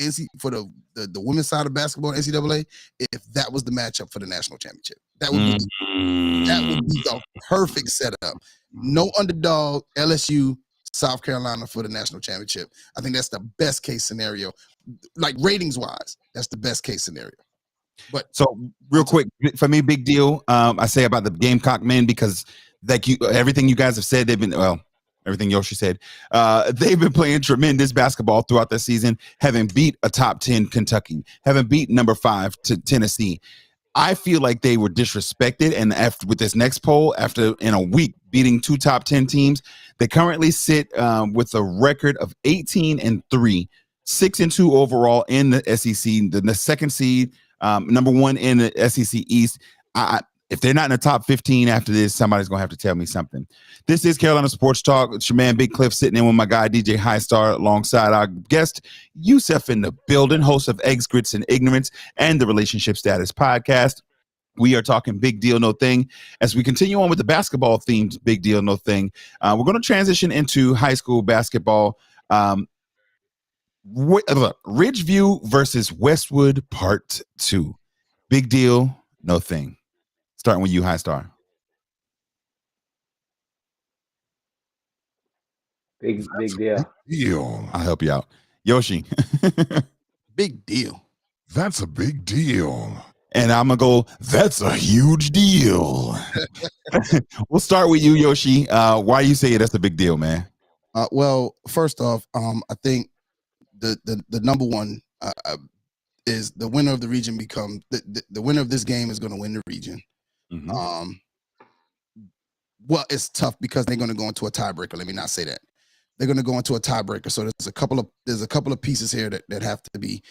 the women's side of basketball, NCAA, if that was the matchup for the national championship. That would be the perfect setup. No underdog, LSU, South Carolina for the national championship. I think that's the best case scenario. Like, ratings wise, that's the best case scenario. But so real quick, for me, big deal. I say about the Gamecock men, because like everything you guys have said, they've been, everything Yoshi said, they've been playing tremendous basketball throughout the season, having beat a top 10 Kentucky, having beat number 5 to Tennessee. I feel like they were disrespected, and after with this next poll, after in a week beating 2 top 10 teams, they currently sit with a record of 18-3, 6-2 overall in the SEC, the second seed, number 1 in the SEC East. if they're not in the top 15 after this, somebody's going to have to tell me something. This is Carolina Sports Talk. It's your man, Big Cliff, sitting in with my guy, DJ High Star, alongside our guest, Yusef in the building, host of Eggs, Grits, and Ignorance and the Relationship Status Podcast. We are talking Big Deal, No Thing. As we continue on with the basketball themed Big Deal, No Thing, we're going to transition into high school basketball. Ridgeview versus Westwood Part 2. Big Deal, No Thing. Starting with you, High Star. Big Big deal. deal. I'll help you out. Yoshi. Big deal. That's a big deal. And I'm going to go, that's a huge deal. We'll start with you, Yoshi. Why you say that's a big deal, man? Well, first off, I think the number one is the winner of the region become the winner of this game is going to win the region. Mm-hmm. Well, it's tough because they're going to go into a tiebreaker. Let me not say that. They're going to go into a tiebreaker. So there's a couple of pieces here that have to be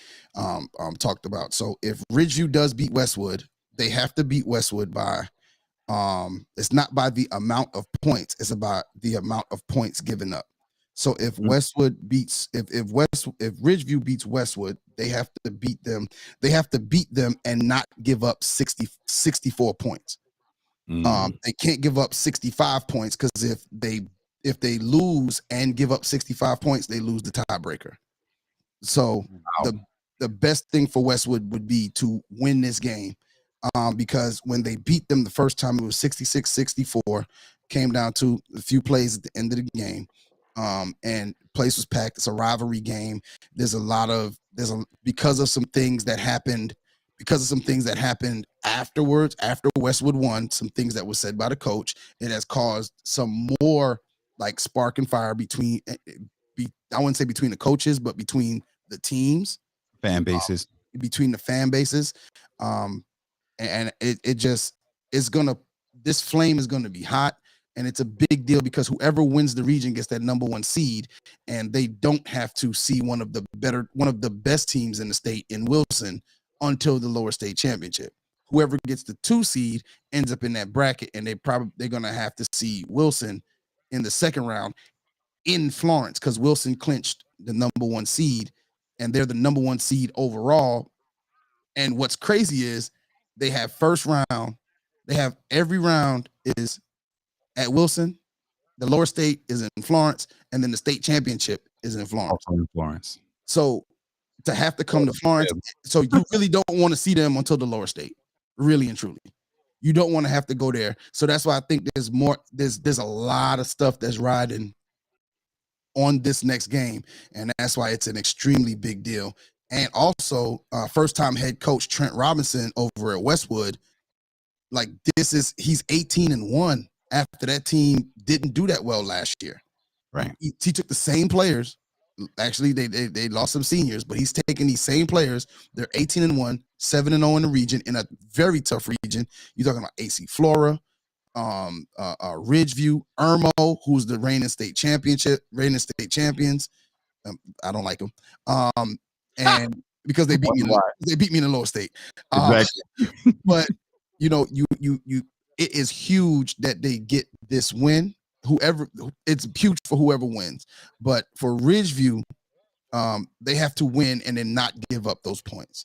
talked about. So if Ridgeview does beat Westwood, they have to beat Westwood by it's not by the amount of points, it's about the amount of points given up. So if Westwood beats if Ridgeview beats Westwood, they have to beat them. They have to beat them and not give up 64 points. They can't give up 65 points because if they lose and give up 65 points, they lose the tiebreaker. So the best thing for Westwood would be to win this game because when they beat them the first time, it was 66-64, came down to a few plays at the end of the game. And place was packed. It's a rivalry game. Because of some things that happened afterwards, after Westwood won, some things that were said by the coach, it has caused some more like spark and fire between, I wouldn't say between the coaches, but between the teams, fan bases, between the fan bases. And this flame is going to be hot. And it's a big deal because whoever wins the region gets that number one seed, and they don't have to see one of the best teams in the state in Wilson until the lower state championship. Whoever gets the 2 seed ends up in that bracket, and they're going to have to see Wilson in the second round in Florence because Wilson clinched the number one seed, and they're the number one seed overall. And what's crazy is they have first round. They have every round is at Wilson, the lower state is in Florence, and then the state championship is in Florence. Also in Florence. So to have to come to Florence, so you really don't want to see them until the lower state, really and truly. You don't want to have to go there. So that's why I think there's a lot of stuff that's riding on this next game, and that's why it's an extremely big deal. And also, first-time head coach Trent Robinson over at Westwood, he's 18-1. After that team didn't do that well last year. Right. He took the same players. Actually, they lost some seniors, but he's taking these same players. They're 18-1, 7-0 in the region, in a very tough region. You're talking about AC Flora, Ridgeview, Irmo, who's the reigning state champions. I don't like them. And because they beat me in the lower state. Exactly. But it is huge that they get this win. It's huge for whoever wins. But for Ridgeview, they have to win and then not give up those points.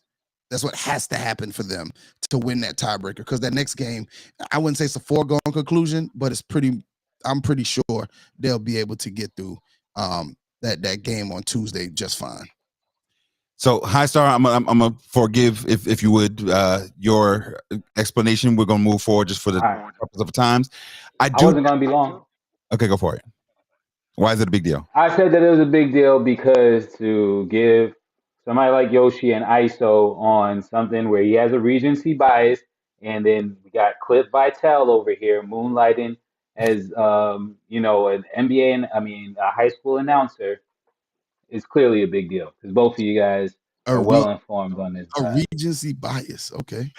That's what has to happen for them to win that tiebreaker. Because that next game, I wouldn't say it's a foregone conclusion, but I'm pretty sure they'll be able to get through that game on Tuesday just fine. So, High Star, I'm gonna forgive if you would your explanation. We're gonna move forward just for the purpose of times. I wasn't gonna be long. Okay, go for it. Why is it a big deal? I said that it was a big deal because to give somebody like Yoshi an ISO on something where he has a Regency bias, and then we got Cliff Vitale over here moonlighting as an NBA and a high school announcer. Is clearly a big deal because both of you guys are well informed on this. Regency bias, okay.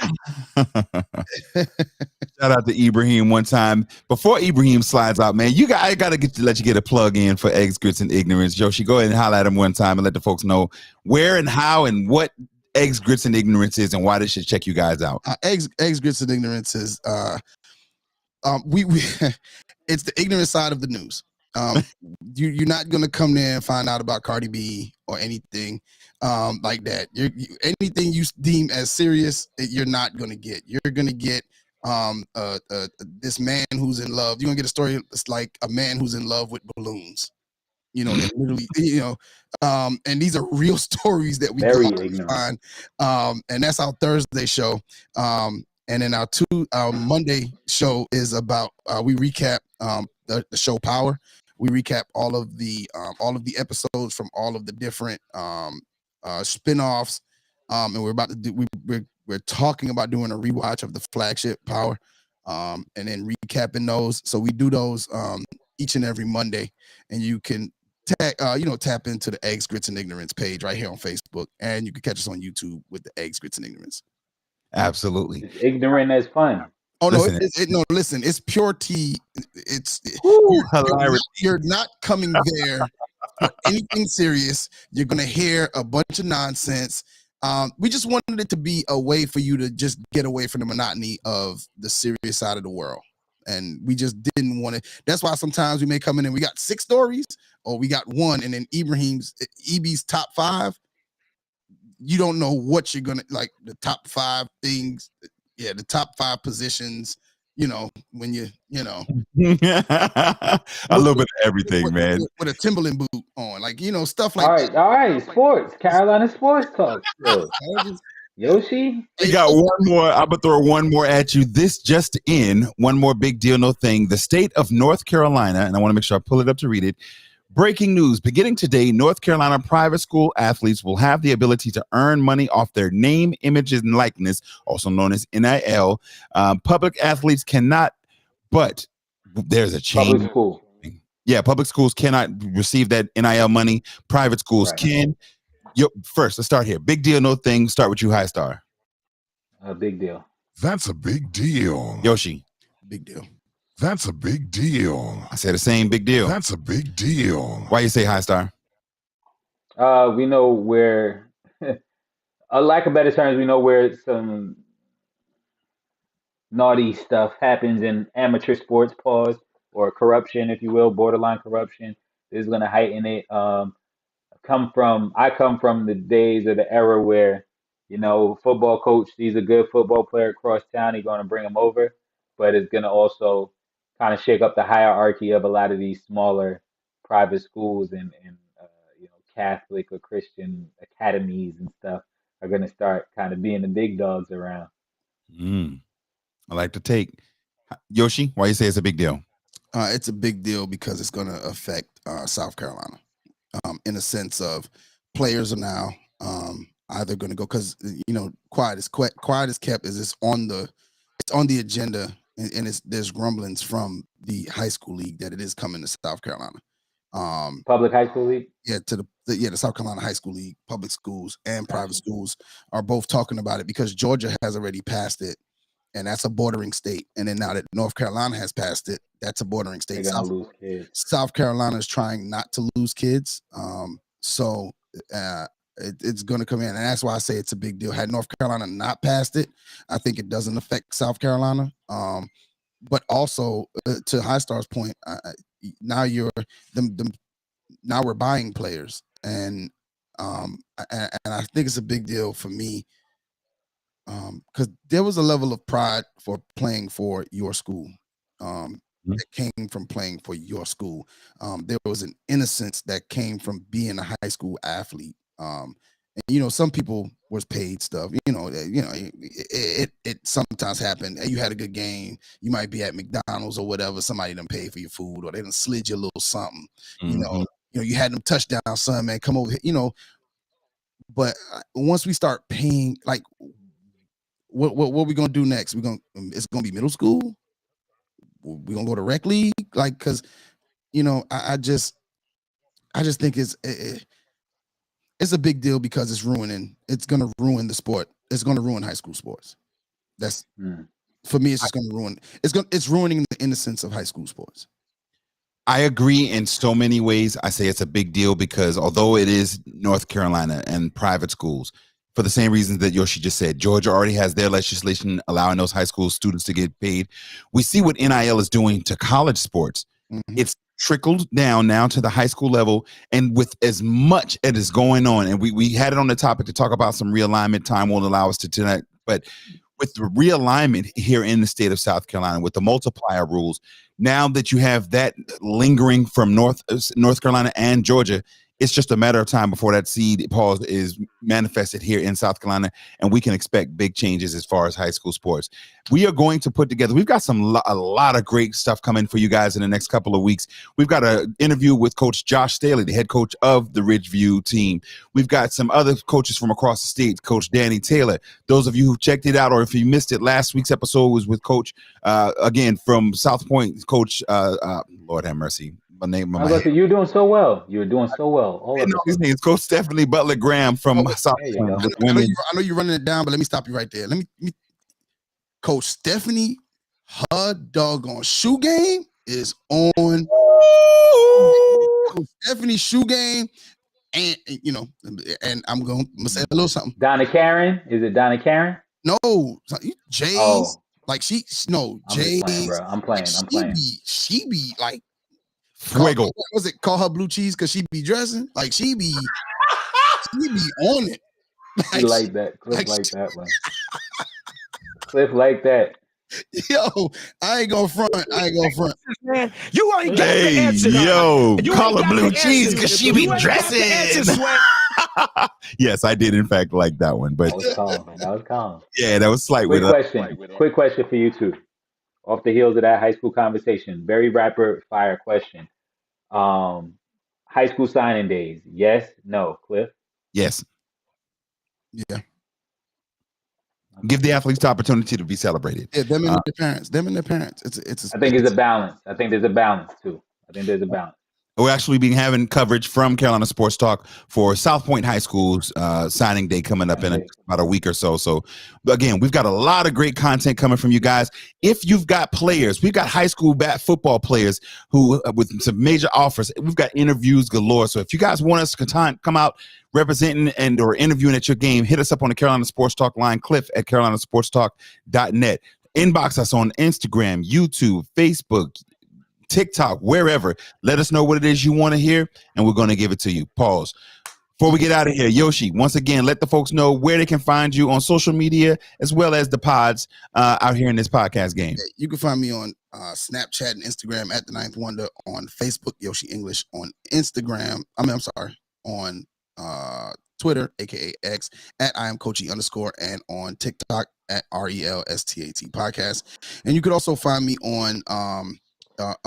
Shout out to Ibrahim one time. Before Ibrahim slides out, man, I gotta let you get a plug in for Eggs, Grits, and Ignorance. Yoshi, go ahead and holler at him one time and let the folks know where and how and what Eggs, Grits, and Ignorance is and why they should check you guys out. Eggs, Grits, and Ignorance is we it's the ignorant side of the news. You're not gonna come there and find out about Cardi B or anything like that. Anything you deem as serious, you're not gonna get. You're gonna get this man who's in love. You're gonna get a story that's like a man who's in love with balloons. You know, that literally, you know, and these are real stories that we Very go out and ignorant. find. And that's our Thursday show. And then our Monday show is about we recap the show Power. We recap all of the episodes from all of the different spin-offs. And we're about to do we're talking about doing a rewatch of the flagship Power. And then recapping those. So we do those each and every Monday, and you can tap into the Eggs, Grits, and Ignorance page right here on Facebook, and you can catch us on YouTube with the Eggs, Grits, and Ignorance. Absolutely. It's ignorant as fun. Oh no, Listen, listen, it's pure tea. Hilarious. You're not coming there for anything serious. You're gonna hear a bunch of nonsense. We just wanted it to be a way for you to just get away from the monotony of the serious side of the world. And we just didn't want to. That's why sometimes we may come in and we got 6 stories, or we got 1, and then EB's top 5. You don't know what you're gonna like. The top 5 things, the top 5 positions. You know, when you know A little bit of everything, man. with a Timberland boot on, like stuff like that. All right, sports. Carolina sports talk. Still. Yoshi. We got one more. I'm gonna throw one more at you. This just in, one more big deal, no thing. The state of North Carolina, and I want to make sure I pull it up to read it. Breaking news: beginning today, North Carolina private school athletes will have the ability to earn money off their name, images, and likeness, also known as NIL. Public athletes cannot, but there's a change. Public school. Yeah, public schools cannot receive that NIL money. Private schools can. First, let's start here. Big deal, no thing. Start with you, High Star. A big deal. That's a big deal. Yoshi. Big deal. That's a big deal. I said the same. Big deal. That's a big deal. Why you say High Star? We know where, lack of better terms, we know where some naughty stuff happens in amateur sports, or corruption, if you will, borderline corruption. This is going to heighten it. I come from the days of the era where, football coach sees a good football player across town, he's going to bring him over, but it's going to also kind of shake up the hierarchy of a lot of these smaller private schools and Catholic or Christian academies and stuff are going to start kind of being the big dogs around. I like to take. Yoshi, why you say it's a big deal? It's a big deal because it's going to affect South Carolina in a sense of players are now either going to go because quiet is kept as it's on the agenda and there's grumblings from the high school league that it is coming to South Carolina. Public high school league? Yeah, the South Carolina High School League, public schools and private schools are both talking about it because Georgia has already passed it, and that's a bordering state. And then now that North Carolina has passed it, that's a bordering state. They're gonna lose kids. South Carolina is trying not to lose kids. So it's going to come in. And that's why I say it's a big deal. Had North Carolina not passed it, I think it doesn't affect South Carolina. But also to High Star's point, now now we're buying players. And I think it's a big deal for me because there was a level of pride for playing for your school. That came from playing for your school. There was an innocence that came from being a high school athlete. And some people was paid stuff. It sometimes happened. You had a good game. You might be at McDonald's or whatever. Somebody done paid for your food, or they done slid you a little something. You had them touchdown, son, man. Come over here. But once we start paying, like, what we gonna do next? It's gonna be middle school. We're gonna go to rec league, like, because I just think it's a big deal because it's gonna ruin the sport. It's gonna ruin high school sports. That's for me. It's just gonna ruin. It's ruining the innocence of high school sports. I agree in so many ways. I say it's a big deal because although it is North Carolina and private schools, for the same reasons that Yoshi just said. Georgia already has their legislation allowing those high school students to get paid. We see what NIL is doing to college sports. It's trickled down now to the high school level, and with as much as is going on, and we had it on the topic to talk about some realignment. Time won't allow us to tonight, but with the realignment here in the state of South Carolina, with the multiplier rules, now that you have that lingering from North Carolina and Georgia, it's just a matter of time before that seed pause is manifested here in South Carolina, and we can expect big changes as far as high school sports. We are going to put together, we've got a lot of great stuff coming for you guys in the next couple of weeks. We've got an interview with Coach Josh Staley, the head coach of the Ridgeview team. We've got some other coaches from across the state, Coach Danny Taylor. Those of you who checked it out, or if you missed it, last week's episode was with Coach, again, from South Point, Coach, Lord have mercy. You're doing so well. You're doing so well. All of his name is Coach Stephanie Butler Graham from South Point. I know you're running it down, but let me stop you right there. Let me Coach Stephanie, her doggone shoe game is on. Coach Stephanie's shoe game, and and I'm gonna say a little something. Donna Karen, is it Donna Karen? No, Jay's. Oh. Like Jay's. I'm playing. She be like. Fuego. Was it call her blue cheese because she be dressing like she be on it. Like that. Cliff like that one. Cliff like that. Yo, I ain't gonna front. Man, you ain't got the answer. Yo, you call her blue cheese because she be dressing. Yes, I did in fact like that one, but that was calm. Yeah, that was slight. Quick question for you two. Off the heels of that high school conversation, very rapid fire question. High school signing days, yes, no, Cliff? Yes. Yeah. Give the athletes the opportunity to be celebrated. Yeah, them and their parents. I think it's a balance. I think there's a balance too. We're actually being having coverage from Carolina Sports Talk for South Point High School's signing day coming up in about a week or so. So, again, we've got a lot of great content coming from you guys. If you've got players, we've got high school football players who with some major offers. We've got interviews galore. So if you guys want us to come out representing and or interviewing at your game, hit us up on the Carolina Sports Talk line, Cliff at carolinasportstalk.net. Inbox us on Instagram, YouTube, Facebook, TikTok, wherever. Let us know what it is you want to hear, and we're going to give it to you. Pause. Before we get out of here, Yoshi, once again, let the folks know where they can find you on social media as well as the pods out here in this podcast game. You can find me on Snapchat and Instagram at The Ninth Wonder, on Facebook, Yoshi English, on Instagram. On Twitter, aka X, at I am Coachy _ and on TikTok at RELSTAT podcast. And you could also find me on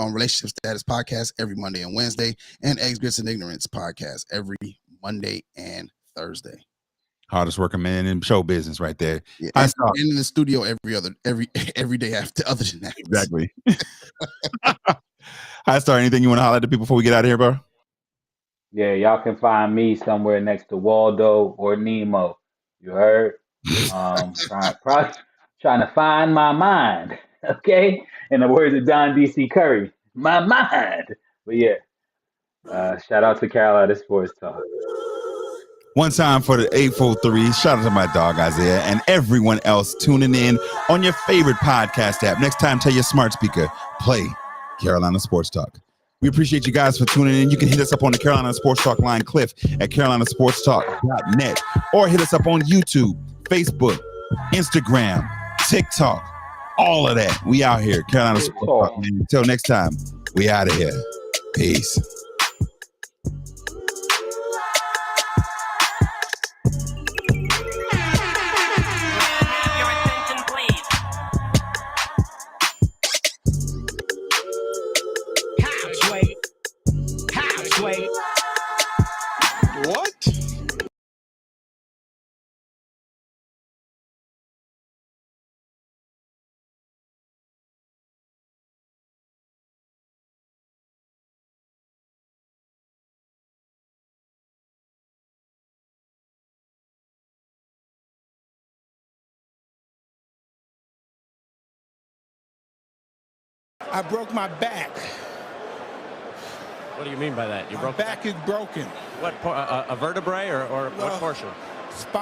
Relationship Status podcast every Monday and Wednesday, and Eggs, Grits, and Ignorance podcast every Monday and Thursday. Hardest working man in show business right there. Yeah, and in the studio every day after, other than that. Exactly. Hi, Star. Anything you want to highlight to people before we get out of here, bro? Yeah, y'all can find me somewhere next to Waldo or Nemo. You heard? Trying to find my mind. Okay? In the words of Don D.C. Curry, my mind. But yeah, shout out to Carolina Sports Talk. One time for the 843. Shout out to my dog Isaiah and everyone else tuning in on your favorite podcast app. Next time, tell your smart speaker, play Carolina Sports Talk. We appreciate you guys for tuning in. You can hit us up on the Carolina Sports Talk line, Cliff at carolinasportstalk.net, or hit us up on YouTube, Facebook, Instagram, TikTok, all of that. We out here, Carolina Sports Talk. Until next time, we out of here. Peace. I broke my back. What do you mean by that? My back is broken. What, a vertebrae or what portion? Spine.